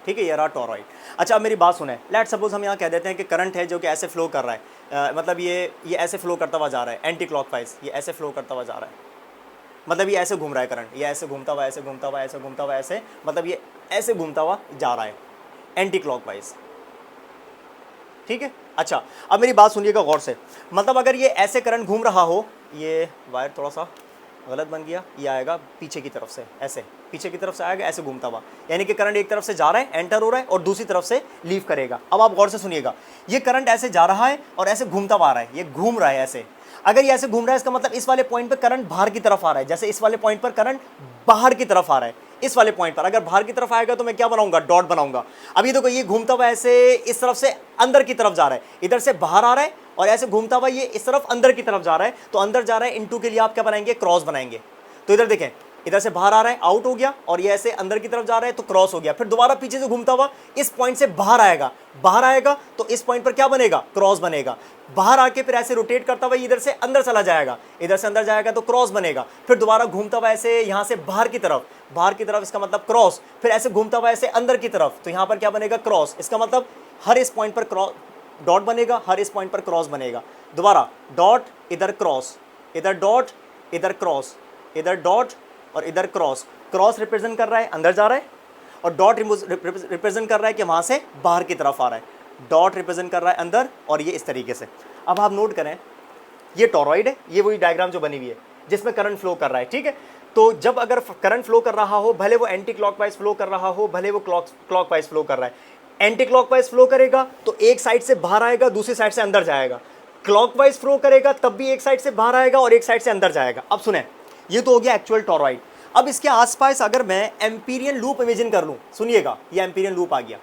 ठीक है, ये रहा टोरॉइड। अच्छा, अब मेरी बात सुने, लेट सपोज हम यहाँ कह देते हैं कि करंट है जो कि ऐसे फ्लो कर रहा है, मतलब ये ऐसे फ्लो करता हुआ जा रहा है एंटी क्लॉकवाइज, ये ऐसे फ्लो करता हुआ जा रहा है, मतलब ये ऐसे घूम रहा है करंट, ये ऐसे घूमता हुआ ऐसे घूमता हुआ ऐसे घूमता हुआ ऐसे, मतलब ये ऐसे घूमता हुआ जा रहा है एंटी क्लॉकवाइज। ठीक है, अच्छा अब मेरी बात सुनिएगा गौर से, मतलब अगर ये ऐसे करंट घूम रहा हो, ये वायर थोड़ा सा गलत बन गया, ये आएगा पीछे की तरफ से, ऐसे पीछे की तरफ से आएगा ऐसे घूमता हुआ, यानी कि करंट एक तरफ से जा रहा है, एंटर हो रहा है और दूसरी तरफ से लीव करेगा। अब आप गौर से सुनिएगा, ये करंट ऐसे जा रहा है और ऐसे घूमता हुआ आ रहा है, ये घूम रहा है ऐसे। अगर ये ऐसे घूम रहा है इसका मतलब इस वाले पॉइंट पर करंट बाहर की तरफ आ रहा है, जैसे इस वाले पॉइंट पर करंट बाहर की तरफ आ रहा है, इस वाले पॉइंट पर अगर बाहर की तरफ आएगा तो मैं क्या बनाऊंगा, डॉट बनाऊंगा। अब ये देखो, ये घूमता हुआ ऐसे इस तरफ से अंदर की तरफ जा रहा है, इधर से बाहर आ रहा है और ऐसे घूमता हुआ ये इस तरफ अंदर की तरफ जा रहा है, तो अंदर जा रहा है, इनटू के लिए आप क्या बनाएंगे, क्रॉस बनाएंगे। तो इधर देखें, इधर से बाहर आ रहा है, आउट हो गया, और ये ऐसे अंदर की तरफ जा रहा है तो क्रॉस हो गया, फिर दोबारा पीछे से घूमता हुआ इस पॉइंट से बाहर आएगा तो इस पॉइंट पर क्या बनेगा, क्रॉस बनेगा। बाहर आके फिर ऐसे रोटेट करता हुआ इधर से अंदर चला जाएगा, इधर से अंदर जाएगा तो क्रॉस बनेगा, फिर दोबारा घूमता हुआ ऐसे यहां से बाहर की तरफ, इसका मतलब क्रॉस, फिर ऐसे घूमता हुआ ऐसे अंदर की तरफ, तो यहां पर क्या बनेगा, क्रॉस। इसका मतलब हर इस पॉइंट पर क्रॉस डॉट बनेगा, हर इस पॉइंट पर क्रॉस बनेगा, दोबारा डॉट, इधर क्रॉस, इधर डॉट, इधर क्रॉस, इधर डॉट और इधर क्रॉस। क्रॉस रिप्रेजेंट कर रहा है अंदर जा रहा है और डॉट रिप्रेजेंट कर रहा है कि वहां से बाहर की तरफ आ रहा है, डॉट रिप्रेजेंट कर रहा है अंदर, और ये इस तरीके से। अब आप नोट करें, ये टोरॉइड है, ये वही डायग्राम जो बनी हुई है जिसमें करंट फ्लो कर रहा है। ठीक है, तो जब अगर करंट फ्लो कर रहा हो, भले वो एंटी क्लॉकवाइज फ्लो कर रहा हो, भले वो क्लॉकवाइज फ्लो कर रहा है, एंटी क्लॉकवाइज फ्लो करेगा तो एक साइड से बाहर आएगा, दूसरी साइड से अंदर जाएगा। क्लॉकवाइज फ्लो करेगा तब भी एक साइड से बाहर आएगा और एक साइड से अंदर जाएगा। अब सुने, ये तो हो गया एक्चुअल टोरॉइड। अब इसके आसपास अगर मैं एम्पीरियन लूप इमेजिन कर लूं, सुनिएगा, ये एम्पीरियन लूप आ गया।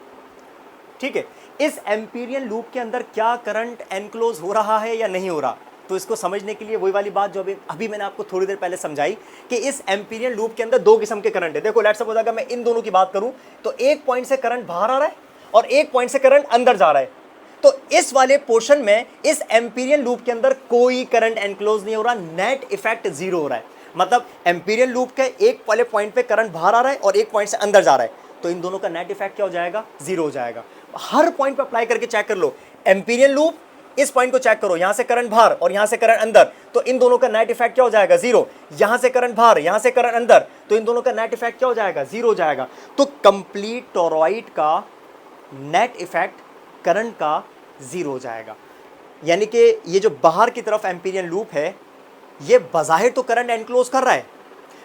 ठीक है, इस एम्पीरियन लूप के अंदर क्या करंट एनक्लोज हो रहा है या नहीं हो रहा, तो इसको समझने के लिए वही वाली बात जो अभी मैंने आपको थोड़ी देर पहले समझाई कि इस एम्पीरियन लूप के अंदर दो किस्म के करंट है। देखो, लेट्स सपोज अगर मैं इन दोनों की बात करूं तो एक पॉइंट से करंट बाहर आ रहा है और एक पॉइंट से करंट अंदर जा रहा है, तो इस वाले पोर्शन में इस एम्पीरियन लूप के अंदर कोई करंट एनक्लोज नहीं हो रहा, नेट इफेक्ट जीरो हो रहा है। मतलब एम्पीरियन लूप के एक वाले पॉइंट पे करंट बाहर आ रहा है और एक पॉइंट से अंदर जा रहा है, तो इन दोनों का नेट इफेक्ट क्या हो जाएगा, जीरो हो जाएगा। हर पॉइंट पे अप्लाई करके चेक कर लो, एम्पीरियन लूप, इस पॉइंट को चेक करो, यहां से करंट बाहर और यहां से करंट अंदर, तो इन दोनों का नेट इफेक्ट क्या हो जाएगा, जीरो। यहां से करंट बाहर, यहां से करंट अंदर, तो इन दोनों का नेट इफेक्ट क्या हो जाएगा, जीरो हो जाएगा। तो कंप्लीट टोरॉइड का नेट इफेक्ट करंट का जीरो हो जाएगा। यानी कि ये जो बाहर की तरफ एम्पीरियन लूप है, ये बज़ाहिर तो करंट एनक्लोज कर रहा है,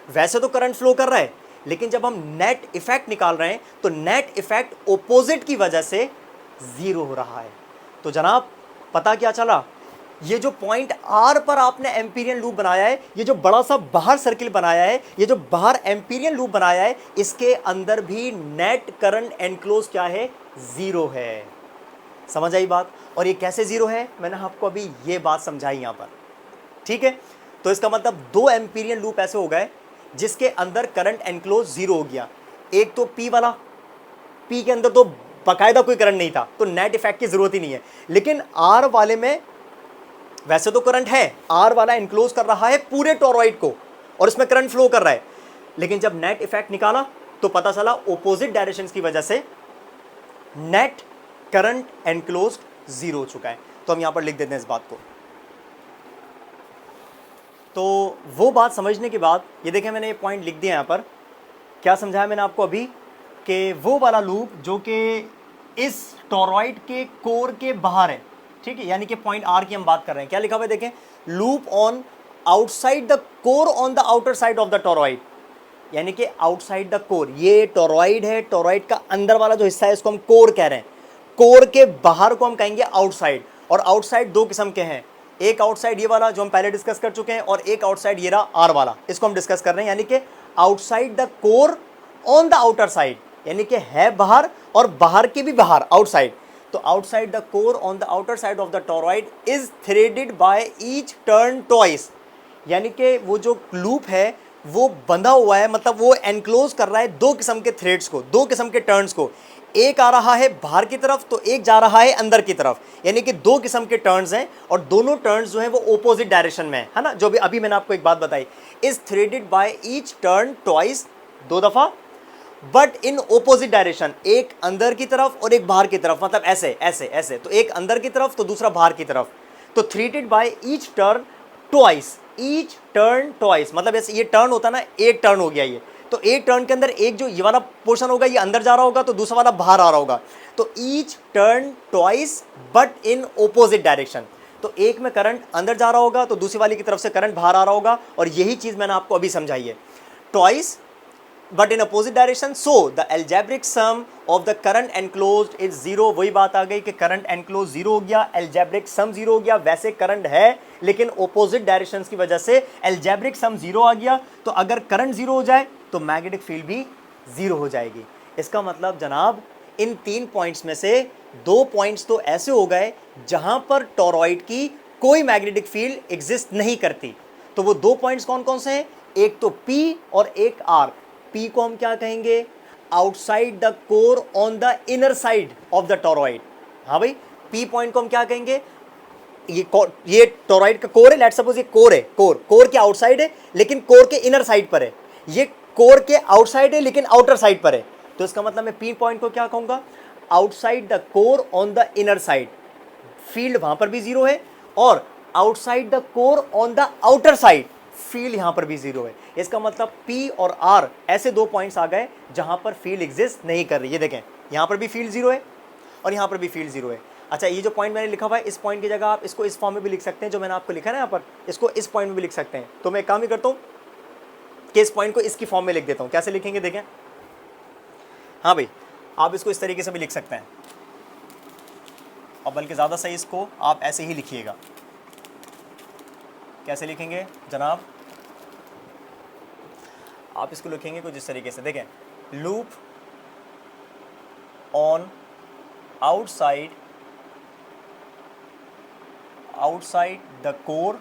वैसे तो करंट फ्लो कर रहा है, लेकिन जब हम नेट इफेक्ट निकाल रहे हैं तो नेट इफेक्ट ओपोजिट की वजह से जीरो हो रहा है। तो जनाब पता क्या चला, ये जो पॉइंट आर पर आपने एम्पीरियन लूप बनाया है, ये जो बड़ा सा बाहर सर्किल बनाया है, ये जो बाहर एम्पीरियन लूप बनाया है, इसके अंदर भी नेट करंट एनक्लोज क्या है, जीरो है। समझ आई बात? और ये कैसे जीरो है, मैंने आपको अभी ये बात समझाई यहां पर। ठीक है, तो इसका मतलब दो एम्पीरियन लूप ऐसे हो गए जिसके अंदर करंट एनक्लोज जीरो हो गया। एक तो पी वाला, पी के अंदर तो बाकायदा कोई करंट नहीं था, तो नेट इफेक्ट की जरूरत ही नहीं है। लेकिन आर वाले में वैसे तो करंट है, आर वाला एनक्लोज कर रहा है पूरे टोरॉइड को और इसमें करंट फ्लो कर रहा है, लेकिन जब नेट इफेक्ट निकाला तो पता चला ओपोजिट डायरेक्शंस की वजह से नेट करंट एनक्लोज जीरो हो चुका है। तो हम यहां पर लिख देते हैं इस बात को। तो वो बात समझने के बाद ये देखें, मैंने ये पॉइंट लिख दिया यहाँ पर। क्या समझाया मैंने आपको अभी, कि वो वाला लूप जो कि इस टोरॉइड के कोर के बाहर है, ठीक है, यानी कि पॉइंट आर की हम बात कर रहे हैं। क्या लिखा हुआ है देखें, loop on outside the core on the outer side of the toroid, यानी कि आउटसाइड द कोर। ये टोरॉइड है, टोरॉइड का अंदर वाला जो हिस्सा है इसको हम कोर कह रहे हैं, कोर के बाहर को हम कहेंगे आउटसाइड। और आउटसाइड दो किस्म के हैं, एक आउटसाइड ये वाला जो हम पहले डिस्कस कर चुके हैं, और एक आउटसाइड ये रहा आर वाला, इसको हम डिस्कस कर रहे हैं। यानी कि outside the core on the outer side, यानी कि है बाहर और बाहर के भी बाहर, आउटसाइड। तो outside the core on the outer side of the toroid is threaded by each turn twice, यानी कि वो जो लूप है वो बंधा हुआ है, मतलब वो एनक्लोज कर रहा है दो किस्म के थ्रेड्स को, दो किस्म के टर्न्स को। एक आ रहा है बाहर की तरफ तो एक जा रहा है अंदर की तरफ, यानी कि दो किस्म के टर्न्स हैं और दोनों टर्न्स जो हैं वो ऑपोजिट डायरेक्शन में है ना। जो भी अभी मैंने आपको एक बात बताई, is threaded by each turn twice, दो दफा, बट इन ऑपोजिट डायरेक्शन, एक अंदर की तरफ और एक बाहर की तरफ, मतलब ऐसे ऐसे ऐसे, तो एक अंदर की तरफ तो दूसरा बाहर की तरफ। तो threaded by each turn twice, each turn twice, मतलब ऐसे ये टर्न होता है ना, एक टर्न हो गया ये, तो एक टर्न के अंदर एक जो ये वाला पोर्शन होगा ये अंदर जा रहा होगा तो दूसरा वाला बाहर आ रहा होगा। तो each turn twice but in opposite direction, तो एक में करंट अंदर जा रहा होगा तो दूसरी वाली की तरफ से करंट बाहर आ रहा होगा, और यही चीज मैंने आपको अभी समझाई है। Twice but in opposite direction, so the algebraic sum of the current enclosed is zero. वही बात आ गई कि करंट एनक्लोज जीरो हो गया, एल्जेब्रिक सम जीरो हो गया। वैसे करंट है लेकिन ऑपोजिट डायरेक्शंस की वजह से एल्जेब्रिक सम जीरो आ गया, तो अगर करंट जीरो हो जाए तो मैग्नेटिक फील्ड भी जीरो हो जाएगी। इसका मतलब जनाब इन तीन पॉइंट्स में से दो पॉइंट्स तो ऐसे हो गए जहां पर टोरॉइड की कोई मैग्नेटिक फील्ड एग्जिस्ट नहीं करती। तो वो दो पॉइंट्स कौन कौन से हैं? एक तो P और एक R। P को हम क्या कहेंगे? Outside the core on the inner side of the toroid. हाँ भाई, P पॉइंट को हम क्या कहेंगे? ये टोरॉइड का कोर है, लेट्स सपोज ये कोर है, कोर के आउटसाइड है लेकिन कोर के इनर साइड पर है। ये कोर के आउटसाइड है लेकिन आउटर साइड पर है, तो इसका मतलब मैं P पॉइंट को क्या कहूंगा? Outside the core on the inner side. Field वहां पर भी जीरो है, और outside the core on the outer side field यहां पर भी जीरो है। इसका मतलब P और R ऐसे दो पॉइंट्स आ गए जहां पर फील्ड एग्जिस्ट नहीं कर रही। ये देखें, यहां पर भी फील्ड जीरो है और यहां पर भी फील्ड जीरो है। अच्छा, ये जो पॉइंट मैंने लिखा हुआ है, इस पॉइंट की जगह आप इसको इस फॉर्म में भी लिख सकते हैं जो मैंने आपको लिखा है ना यहाँ पर, इसको इस पॉइंट में भी लिख सकते हैं। तो मैं एक काम ही करता हूँ कि इस पॉइंट को इसकी फॉर्म में लिख देता हूँ। कैसे लिखेंगे देखें? हाँ भाई, आप इसको इस तरीके से भी लिख सकते हैं, और बल्कि ज़्यादा सही इसको आप ऐसे ही लिखिएगा। कैसे लिखेंगे जनाब? आप इसको लिखेंगे कुछ इस तरीके से, देखें, loop on outside the core.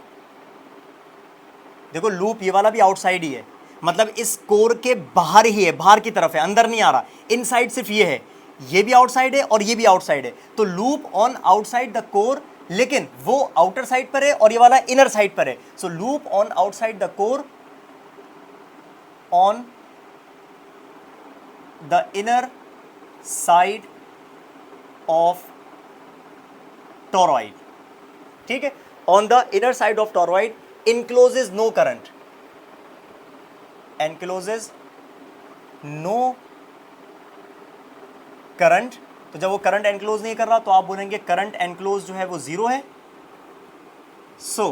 देखो, लूप ये वाला भी आउटसाइड ही है, मतलब इस कोर के बाहर ही है, बाहर की तरफ है, अंदर नहीं आ रहा। इनसाइड सिर्फ ये है, ये भी आउटसाइड है और ये भी आउटसाइड है। तो loop on outside the core, लेकिन वो आउटर साइड पर है और ये वाला इनर साइड पर है। So loop on outside the core on the inner side of toroid. ठीक है, on the inner side of toroid encloses no current, encloses no current। तो जब वो करंट एनक्लोज नहीं कर रहा तो आप बोलेंगे करंट एनक्लोज जो है वो जीरो है, सो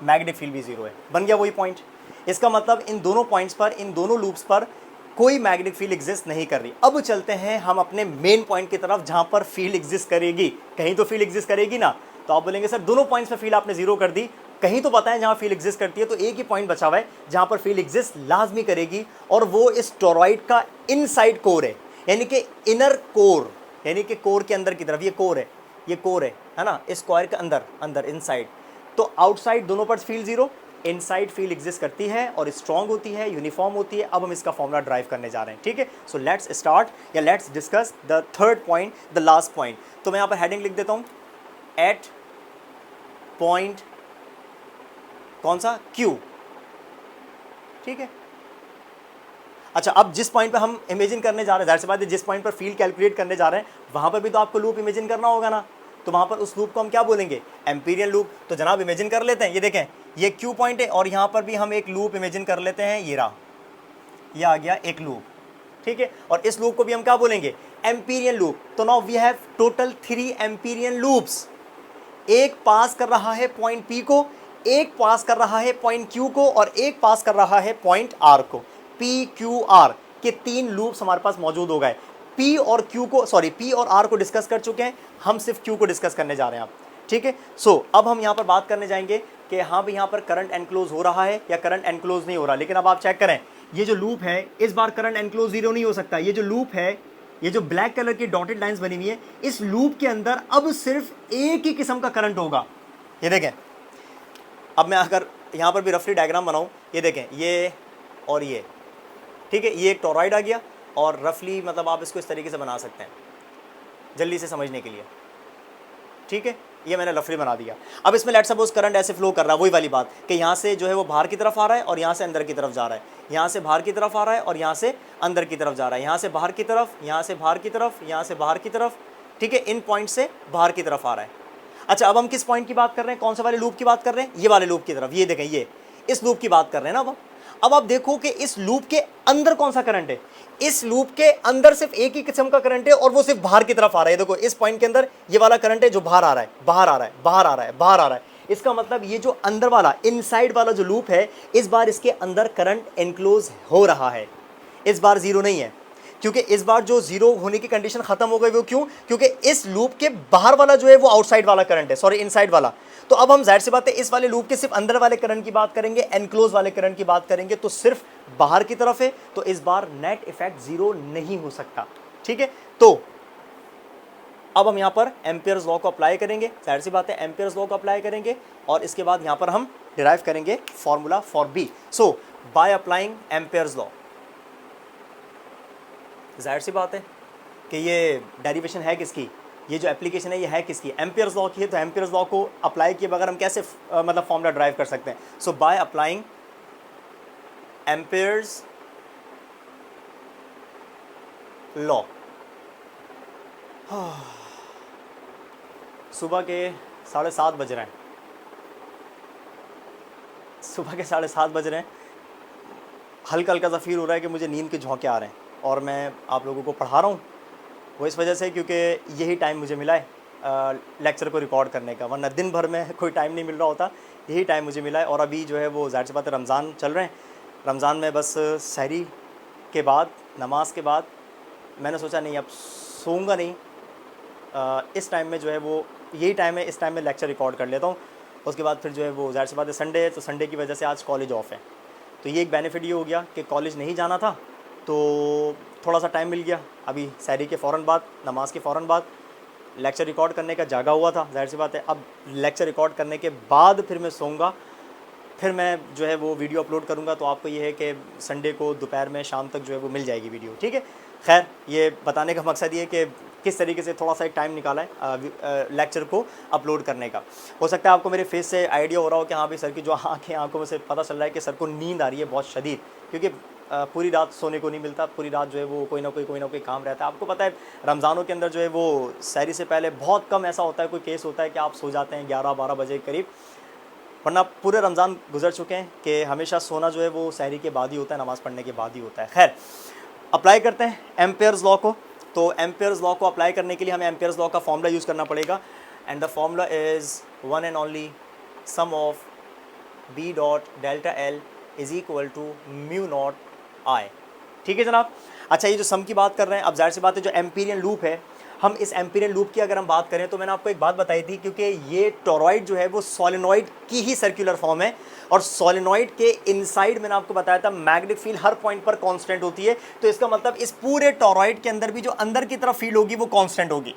मैग्नेटिक फील्ड भी जीरो है। बन गया वही पॉइंट। इसका मतलब इन दोनों पॉइंट्स पर, इन दोनों लूप्स पर कोई मैग्नेटिक फील्ड एग्जिस्ट नहीं कर रही। अब चलते हैं हम अपने मेन पॉइंट की तरफ जहां पर फील्ड एग्जिस्ट करेगी। कहीं तो फील्ड एग्जिस्ट करेगी ना, तो आप बोलेंगे सर दोनों पॉइंट्स पर फील्ड आपने जीरो कर दी, कहीं तो बताएं जहां फील्ड एग्जिस्ट करती है। तो एक ही पॉइंट बचा हुआ है जहां पर फील्ड एग्जिस्ट लाजमी करेगी, और वो इस टोरॉइड का इनसाइड कोर है, यानी कि इनर कोर, यानी कि कोर के अंदर की तरफ। ये कोर है, ये कोर है ना, इस कोर के अंदर, अंदर इनसाइड। तो आउटसाइड दोनों पर field zero, inside field exist करती है और स्ट्रॉन्ग होती है, यूनिफॉर्म होती है। अब हम इसका फॉर्मूला ड्राइव करने जा रहे हैं। ठीक है, सो लेट्स स्टार्ट, या let's discuss the third point, the last point. तो मैं यहाँ पर हेडिंग लिख देता हूँ, एट पॉइंट कौन सा? Q। ठीक है, अच्छा, अब जिस पॉइंट पर हम इमेजिन करने जा रहे हैं, जाहिर सी बात है जिस पॉइंट पर फील्ड कैलकुलेट करने जा रहे हैं वहां पर भी तो आपको लूप इमेजिन करना होगा ना। तो वहां पर उस लूप को हम क्या बोलेंगे? Amperian loop. तो जनाब इमेजिन कर लेते हैं, ये देखें, ये Q पॉइंट है और यहाँ पर भी हम एक लूप इमेजिन कर लेते हैं। ये रहा, ये आ गया एक लूप। ठीक है, और इस लूप को भी हम क्या बोलेंगे? Amperian loop. तो now we have total 3 Amperian loops. एक पास कर रहा है पॉइंट P को, एक पास कर रहा है पॉइंट Q को, और एक पास कर रहा है पॉइंट R को। P, Q, R के 3 लूप्स हमारे पास मौजूद हो गए। P और R को डिस्कस कर चुके हैं, हम सिर्फ Q को डिस्कस करने जा रहे हैं अब। ठीक है, सो अब हम यहाँ पर बात करने जाएंगे कि हाँ भाई यहाँ पर करंट एनक्लोज हो रहा है या करंट एनक्लोज नहीं हो रहा। लेकिन अब आप चेक करें, ये जो लूप है इस बार करंट एनक्लोज जीरो नहीं हो सकता। ये जो लूप है, ये जो ब्लैक कलर की डॉटेड लाइंस बनी हुई है, इस लूप के अंदर अब सिर्फ एक ही किस्म का करंट होगा। ये देखें, अब मैं अगर यहाँ पर भी रफली डायग्राम बनाऊँ ये देखें, ये और ये, ठीक है, ये एक टोरॉइड आ गया, और रफली मतलब आप इसको इस तरीके से बना सकते हैं जल्दी से समझने के लिए, ठीक है, ये मैंने रफली बना दिया। अब इसमें लेट्स सपोज करंट ऐसे फ्लो कर रहा है, वही वाली बात कि यहाँ से जो है वो बाहर की तरफ आ रहा है और यहाँ से अंदर की तरफ जा रहा है, यहाँ से बाहर की तरफ आ रहा है और यहाँ से अंदर की तरफ जा रहा है, यहाँ से बाहर की तरफ, यहाँ से बाहर की तरफ, यहाँ से बाहर की तरफ, ठीक है, इन पॉइंट से बाहर की तरफ आ रहा है। अच्छा, अब हम किस पॉइंट की बात कर रहे हैं, कौन से वाले लूप की बात कर रहे हैं, ये वाले लूप की तरफ, ये देखें, ये इस लूप की बात कर रहे हैं ना। अब आप देखो कि इस लूप के अंदर कौन सा करंट है, इस लूप के अंदर सिर्फ एक ही किस्म का करंट है और वो सिर्फ बाहर की तरफ आ रहा है। देखो इस पॉइंट के अंदर ये वाला करंट है जो बाहर आ रहा है, बाहर आ रहा है, बाहर आ रहा है, बाहर आ रहा है। इसका मतलब ये जो अंदर वाला इनसाइड वाला जो लूप है, इस बार इसके अंदर करंट एनक्लोज हो रहा है, इस बार जीरो नहीं है, क्योंकि इस बार जो जीरो होने की कंडीशन खत्म हो गई। वो क्यों? क्योंकि इस लूप के बाहर वाला जो है वो आउटसाइड वाला करंट है, सॉरी इनसाइड वाला। तो अब हम जाहिर सी बात है इस वाले लूप के सिर्फ अंदर वाले करंट की बात करेंगे, एनक्लोज वाले करंट की बात करेंगे तो सिर्फ बाहर की तरफ है, तो इस बार नेट इफेक्ट जीरो नहीं हो सकता, ठीक है। तो अब हम यहां पर एम्पियर्स लॉ को अप्लाई करेंगे, जाहिर सी बात है एम्पियर्स लॉ को अप्लाई करेंगे, और इसके बाद यहां पर हम डिराइव करेंगे formula for B. So by applying Ampere's law, जाहिर सी बात है कि ये डेरिवेशन है किसकी, ये जो एप्लीकेशन है ये है किसकी, एम्पियर्स लॉ की है। तो एम्पियर्स लॉ को अप्लाई किए बगैर हम कैसे मतलब फॉर्मूला ड्राइव कर सकते हैं। सो बाय अप्लाइंग एम्पियर्स लॉ, सुबह के 7:30 बज रहे हैं, सुबह के 7:30 बज रहे हैं, हल्का हल्का सा फील हो रहा है कि मुझे नींद के झोंके आ रहे हैं, और मैं आप लोगों को पढ़ा रहा हूँ वो इस वजह से क्योंकि यही टाइम मुझे मिला है लेक्चर को रिकॉर्ड करने का, वरना दिन भर में कोई टाइम नहीं मिल रहा होता, यही टाइम मुझे मिला है। और अभी जो है वो ज़ाहिर सी बात है रमज़ान चल रहे हैं, रमज़ान में बस सहरी के बाद, नमाज के बाद मैंने सोचा नहीं अब सोऊंगा नहीं, इस टाइम में जो है वो यही टाइम है, इस टाइम में लेक्चर रिकॉर्ड कर लेता हूँ। उसके बाद फिर जो है वो ज़ाहिर सी बात है संडे है, तो संडे की वजह से आज कॉलेज ऑफ है, तो ये एक बेनिफिट ये हो गया कि कॉलेज नहीं जाना था, तो थोड़ा सा टाइम मिल गया। अभी सहरी के फ़ौरन बाद, नमाज के फ़ौरन बाद लेक्चर रिकॉर्ड करने का जागा हुआ था, जाहिर सी बात है अब लेक्चर रिकॉर्ड करने के बाद फिर मैं सोऊंगा, फिर मैं जो है वो वीडियो अपलोड करूंगा, तो आपको ये है कि संडे को दोपहर में शाम तक जो है वो मिल जाएगी वीडियो, ठीक है। खैर ये बताने का मकसद ये कि किस तरीके से थोड़ा सा एक टाइम निकाला है लेक्चर को अपलोड करने का। हो सकता है आपको मेरे फेस से आइडिया हो रहा हो कि हाँ भाई सर की जो आंखों में से पता चल रहा है कि सर को नींद आ रही है बहुत शदीद, क्योंकि पूरी रात सोने को नहीं मिलता, पूरी रात जो है वो कोई ना कोई काम रहता है। आपको पता है रमज़ानों के अंदर जो है वो सहरी से पहले बहुत कम ऐसा होता है, कोई केस होता है कि आप सो जाते हैं 11-12 बजे के करीब, वरना पूरे रमज़ान गुजर चुके हैं कि हमेशा सोना जो है वो सहरी के बाद ही होता है, नमाज़ पढ़ने के बाद ही होता है। खैर अप्लाई करते हैं एम्पियर्स लॉ को। तो एम्पियर्स लॉ को अप्लाई करने के लिए हमें एम्पियर्स लॉ का फॉर्मूला यूज़ करना पड़ेगा, and the formula is one and only sum of B dot delta L is equal to mu naught I, ठीक है जनाब। अच्छा ये जो सम की बात कर रहे हैं, अब जाहिर सी बात है जो एम्पीरियन लूप है, हम इस एम्पीरियन लूप की अगर हम बात करें तो मैंने आपको एक बात बताई थी, क्योंकि ये टोरॉइड जो है वो सोलेनॉइड की ही सर्कुलर फॉर्म है, और सोलेनॉइड के इनसाइड मैंने आपको बताया था मैग्नेटिक फील्ड हर पॉइंट पर कांस्टेंट होती है। तो इसका मतलब इस पूरे टोरॉइड के अंदर भी जो अंदर की तरफ फील्ड होगी वो कांस्टेंट होगी,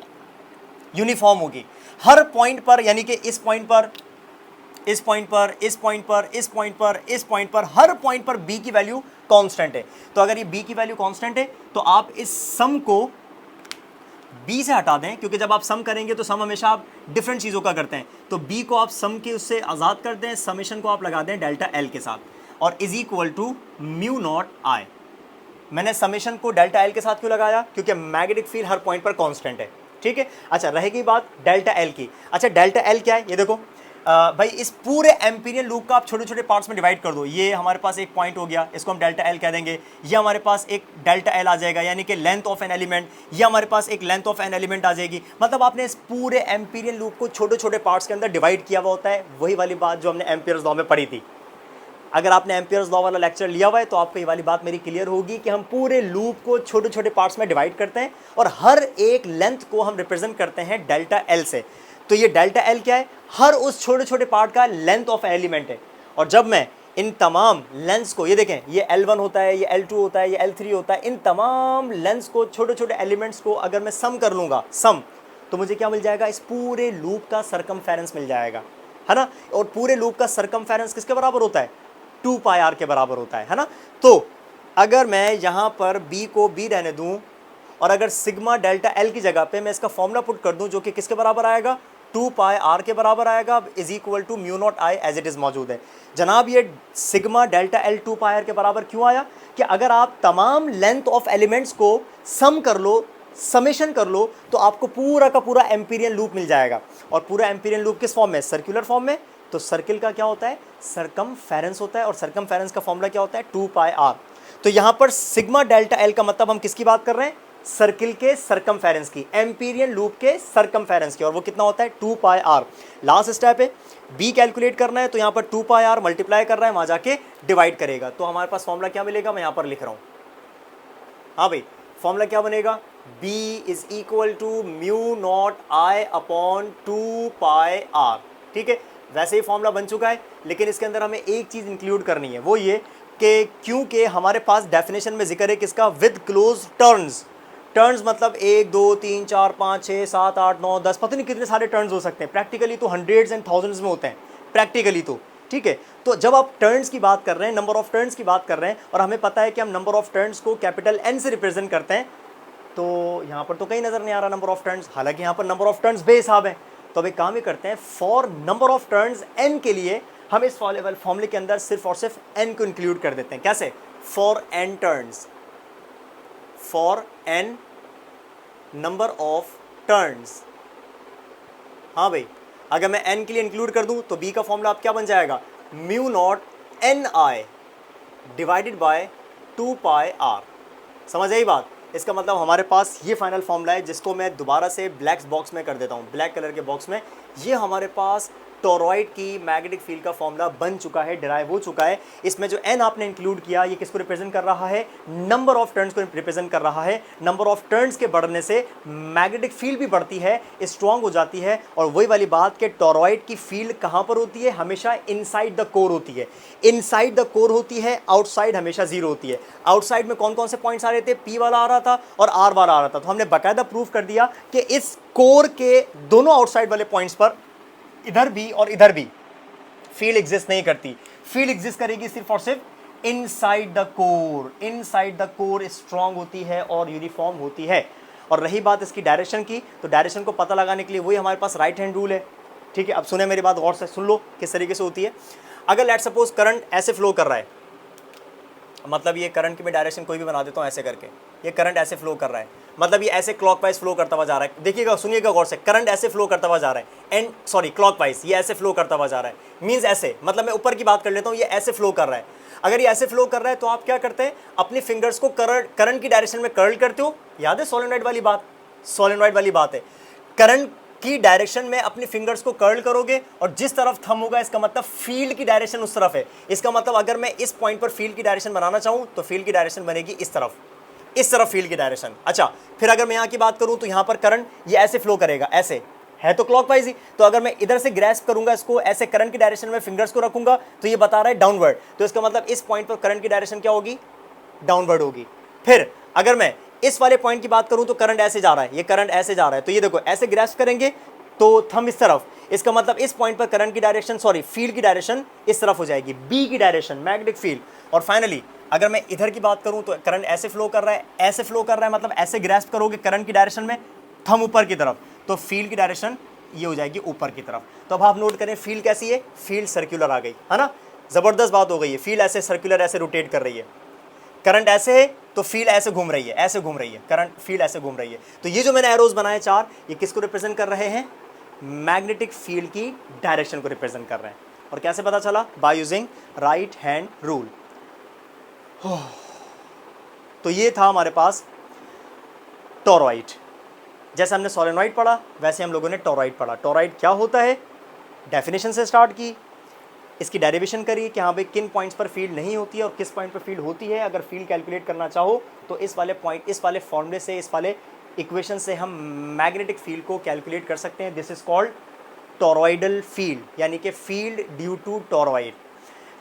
यूनिफॉर्म होगी हर पॉइंट पर, यानी कि इस पॉइंट पर, इस पॉइंट पर, इस पॉइंट पर, इस पॉइंट पर, इस पॉइंट पर, हर पॉइंट पर बी की वैल्यू कांस्टेंट है। तो अगर ये बी की वैल्यू कांस्टेंट है तो आप इस सम को बी से हटा दें, क्योंकि जब आप सम करेंगे तो सम हमेशा आप डिफरेंट चीज़ों का करते हैं, तो बी को आप सम के उससे आज़ाद कर दें, समेशन को आप लगा दें डेल्टा एल के साथ, और is equal to mu naught I. मैंने समेशन को डेल्टा एल के साथ क्यों लगाया? क्योंकि मैग्नेटिक फील्ड हर पॉइंट पर कांस्टेंट है, ठीक है। अच्छा रहेगी बात डेल्टा एल की। अच्छा डेल्टा एल क्या है ये देखो, भाई इस पूरे एम्पीरियन लूप का आप छोटे छोटे पार्ट्स में डिवाइड कर दो। ये हमारे पास एक पॉइंट हो गया, इसको हम डेल्टा एल कह देंगे। ये हमारे पास एक डेल्टा एल आ जाएगा, यानी कि लेंथ ऑफ एन एलिमेंट। ये हमारे पास एक लेंथ ऑफ एन एलिमेंट आ जाएगी। मतलब आपने इस पूरे एम्पीरियन लूप को छोटे छोटे पार्ट्स के अंदर डिवाइड किया हुआ होता है। वही वाली बात जो हमने एम्पियर्स लॉ में पढ़ी थी। अगर आपने एम्पियर्स लॉ वाला लेक्चर लिया हुआ है तो आपको ये वाली बात मेरी क्लियर होगी कि हम पूरे लूप को छोटे छोटे पार्ट्स में डिवाइड करते हैं और हर एक लेंथ को हम रिप्रेजेंट करते हैं डेल्टा एल से। तो ये डेल्टा एल क्या है? हर उस छोटे छोटे पार्ट का लेंथ ऑफ एलिमेंट है। और जब मैं इन तमाम लेंथ्स को, ये देखें ये L1 होता है, ये L2 होता है, ये L3 होता है, इन तमाम लेंथ्स को, छोटे छोटे एलिमेंट्स को अगर मैं सम कर लूँगा, सम, तो मुझे क्या मिल जाएगा? इस पूरे लूप का सरकमफेरेंस मिल जाएगा, है ना। और पूरे लूप का सरकमफेरेंस किसके बराबर होता है? 2 पाई आर के बराबर होता है ना। तो अगर मैं यहाँ पर b को b रहने दूँ और अगर सिग्मा डेल्टा एल की जगह पे मैं इसका फॉर्मूला पुट कर दूं जो कि किसके बराबर आएगा, 2 पाई आर के बराबर आएगा, is equal to mu naught I as it is मौजूद है। जनाब ये sigma delta L 2 pi R के बराबर क्यों आया कि अगर आप तमाम लेंथ ऑफ एलिमेंट्स को सम कर लो, समेशन कर लो, तो आपको पूरा का पूरा एम्पीरियन लूप मिल जाएगा। और पूरा एम्पीरियन लूप किस फॉर्म में, सर्कुलर फॉर्म में। तो सर्किल का क्या होता है, सरकमफेरेंस होता है, और सरकमफेरेंस का फॉर्मूला क्या होता है, 2 पाई आर। तो यहां पर सिग्मा डेल्टा एल का मतलब हम किसकी बात कर रहे हैं, सर्किल के सरकमफेरेंस की, एम्पीरियन लूप के सरकमफेरेंस की, और वो कितना होता है 2 पाई आर। लास्ट स्टेप है बी कैलकुलेट करना है, तो यहां पर 2 पाई आर मल्टीप्लाई कर रहा है, वहां जाके डिवाइड करेगा, तो हमारे पास फॉर्मूला क्या मिलेगा, मैं यहां पर लिख रहा हूं। हाँ भाई, फॉर्मूला क्या बनेगा, b is equal to mu naught I upon 2 pi R. ठीक है, वैसे ही फॉर्मूला बन चुका है, लेकिन इसके अंदर हमें एक चीज इंक्लूड करनी है, वो ये कि क्योंकि हमारे पास डेफिनेशन में जिक्र है किसका, विद क्लोज टर्न्स। टर्न्स मतलब 1 2 3 4 5 6 7 8 9 10, पता नहीं कितने सारे टर्न्स हो सकते हैं, प्रैक्टिकली तो हंड्रेड्स एंड थाउजेंड्स में होते हैं प्रैक्टिकली तो। ठीक है, तो जब आप टर्न्स की बात कर रहे हैं, नंबर ऑफ टर्न्स की बात कर रहे हैं, और हमें पता है कि हम नंबर ऑफ टर्न्स को कैपिटल एन से रिप्रेजेंट करते हैं, तो यहाँ पर तो कहीं नजर नहीं आ रहा नंबर ऑफ टर्न्स, हालांकि यहाँ पर नंबर ऑफ टर्न्स बेहिसाब है। तो अब एक काम ही करते हैं, for number of turns N के लिए हम इस फॉर्मूले के अंदर सिर्फ और सिर्फ एन को इंक्लूड कर देते हैं। कैसे, for N turns, for N number of turns. हाँ भाई, अगर मैं n के लिए इंक्लूड कर दूं तो b का फॉर्मूला अब क्या बन जाएगा, mu naught N I divided by 2 pi R. समझ आई बात, इसका मतलब हमारे पास ये फाइनल फॉर्मूला है, जिसको मैं दोबारा से ब्लैक बॉक्स में कर देता हूँ, ब्लैक कलर के बॉक्स में। ये हमारे पास टोरॉइड की मैग्नेटिक फील्ड का फॉर्मूला बन चुका है, डिराइव हो चुका है। इसमें जो n आपने इंक्लूड किया, ये किसको रिप्रेजेंट कर रहा है, नंबर ऑफ टर्न्स को रिप्रेजेंट कर रहा है। नंबर ऑफ टर्न्स के बढ़ने से मैग्नेटिक फील्ड भी बढ़ती है, स्ट्रांग हो जाती है, और वही वाली बात कि टोरॉइड की फील्ड कहाँ पर होती है, हमेशा इनसाइड द कोर होती है, इनसाइड द कोर होती है, आउटसाइड हमेशा जीरो होती है। आउटसाइड में कौन कौन से पॉइंट्स आ रहे थे, P वाला आ रहा था और R वाला आ रहा था। तो हमने बाकायदा प्रूफ कर दिया कि इस कोर के दोनों आउटसाइड वाले पॉइंट्स पर, इधर भी और इधर भी, फील्ड एग्जिस्ट नहीं करती। फील्ड एग्जिस्ट करेगी सिर्फ और सिर्फ inside the core. Inside the core strong होती है और यूनिफॉर्म होती है। और रही बात इसकी डायरेक्शन की, तो डायरेक्शन को पता लगाने के लिए वही हमारे पास राइट हैंड रूल है। ठीक है, अब सुने मेरी बात गौर से, सुन लो किस तरीके से होती है। अगर लेट सपोज करंट ऐसे फ्लो कर रहा है, मतलब ये करंट की मैं डायरेक्शन कोई भी बना देता हूँ ऐसे करके, ये करंट ऐसे फ्लो कर रहा है, मतलब ये ऐसे क्लॉकवाइज फ्लो करता हुआ जा रहा है। देखिएगा, सुनिएगा गौर से, करंट ऐसे फ्लो करता हुआ जा रहा है, एंड सॉरी क्लॉकवाइज, ये ऐसे फ्लो करता हुआ जा रहा है, मींस ऐसे, मतलब मैं ऊपर की बात कर लेता हूँ, ये ऐसे फ्लो कर रहा है। अगर ये ऐसे फ्लो कर रहा है तो आप क्या करते हैं, अपनी फिंगर्स को करंट की डायरेक्शन में कर्ल करते हो। याद है सोलेनॉइड वाली बात, सोलेनॉइड वाली बात है, करंट की डायरेक्शन में अपनी फिंगर्स को कर्ल करोगे और जिस तरफ थंब होगा, इसका मतलब फील्ड की डायरेक्शन उस तरफ है। इसका मतलब अगर मैं इस पॉइंट पर फील्ड की डायरेक्शन बनाना चाहूं तो फील्ड की डायरेक्शन बनेगी इस तरफ फील्ड की डायरेक्शन। अच्छा, फिर अगर मैं यहां की बात करूं तो यहां पर करंट ये ऐसे फ्लो करेगा, ऐसे है तो क्लॉकवाइज ही। तो अगर मैं इधर से ग्रैस्प करूंगा इसको, ऐसे करंट की डायरेक्शन में फिंगर्स को रखूंगा, तो ये बता रहा है डाउनवर्ड, तो इसका मतलब इस पॉइंट पर करंट की डायरेक्शन क्या होगी, डाउनवर्ड होगी। फिर अगर मैं इस वाले पॉइंट की बात करूं तो करंट ऐसे जा रहा है, ये करंट ऐसे जा रहा है, तो ये देखो ऐसे ग्रैस्प करेंगे तो थंब इस तरफ, इसका मतलब इस पॉइंट पर करंट की डायरेक्शन, सॉरी फील्ड की डायरेक्शन इस तरफ हो जाएगी, बी की डायरेक्शन, मैग्नेटिक फील्ड। और फाइनली अगर मैं इधर की बात करूं तो करंट ऐसे फ्लो कर रहा है, ऐसे फ्लो कर रहा है, मतलब ऐसे ग्रैस्प करोगे करंट की डायरेक्शन में, थंब ऊपर की तरफ, तो फील्ड की डायरेक्शन ये हो जाएगी ऊपर की तरफ। तो अब आप नोट करें फील्ड कैसी है, फील्ड सर्कुलर आ गई है ना, जबरदस्त बात हो गई है। फील्ड ऐसे सर्कुलर ऐसे रोटेट कर रही है, करंट ऐसे है तो फील्ड ऐसे घूम रही है, ऐसे घूम रही है, करंट फील्ड ऐसे घूम रही है। तो ये जो मैंने एरोज बनाए चार, ये किसको रिप्रेजेंट कर रहे हैं, मैग्नेटिक फील्ड की डायरेक्शन को रिप्रेजेंट कर रहे हैं। और कैसे पता चला, by using right hand rule. तो ये था हमारे पास टोरॉइड। जैसे हमने सोलेनॉइड पढ़ा वैसे हम लोगों ने टोरॉइड पढ़ा। टोरॉइड क्या होता है, डेफिनेशन से स्टार्ट की, इसकी डेरिवेशन करी कि हाँ भाई किन पॉइंट्स पर फील्ड नहीं होती है और किस पॉइंट पर फील्ड होती है। अगर फील्ड कैलकुलेट करना चाहो तो इस वाले पॉइंट, इस वाले फॉर्मूले से, इस वाले इक्वेशन से हम मैग्नेटिक फील्ड को कैलकुलेट कर सकते हैं। This is called toroidal field, यानी कि फील्ड ड्यू टू टोरॉइड।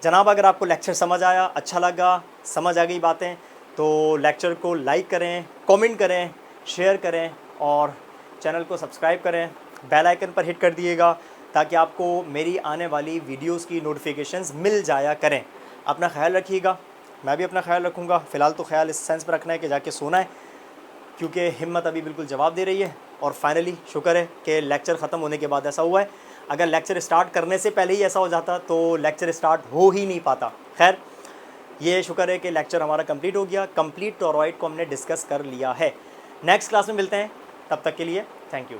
जनाब अगर आपको लेक्चर समझ आया, अच्छा लगा, समझ आ गई बातें, तो लेक्चर को लाइक करें, कमेंट करें, शेयर करें और चैनल को सब्सक्राइब करें। बेल आइकन पर हिट कर दिएगा ताकि आपको मेरी आने वाली वीडियोस की नोटिफिकेशंस मिल जाया करें। अपना ख्याल रखिएगा, मैं भी अपना ख्याल रखूँगा। फ़िलहाल तो ख्याल इस सेंस पर रखना है कि जाके सोना है, क्योंकि हिम्मत अभी बिल्कुल जवाब दे रही है। और फाइनली शुक्र है कि लेक्चर ख़त्म होने के बाद ऐसा हुआ है। अगर लेक्चर स्टार्ट करने से पहले ही ऐसा हो जाता तो लेक्चर स्टार्ट हो ही नहीं पाता। खैर, ये शुक्र है कि लेक्चर हमारा कंप्लीट हो गया। कंप्लीट टोरॉइड को हमने डिस्कस कर लिया है। नेक्स्ट क्लास में मिलते हैं, तब तक के लिए थैंक यू।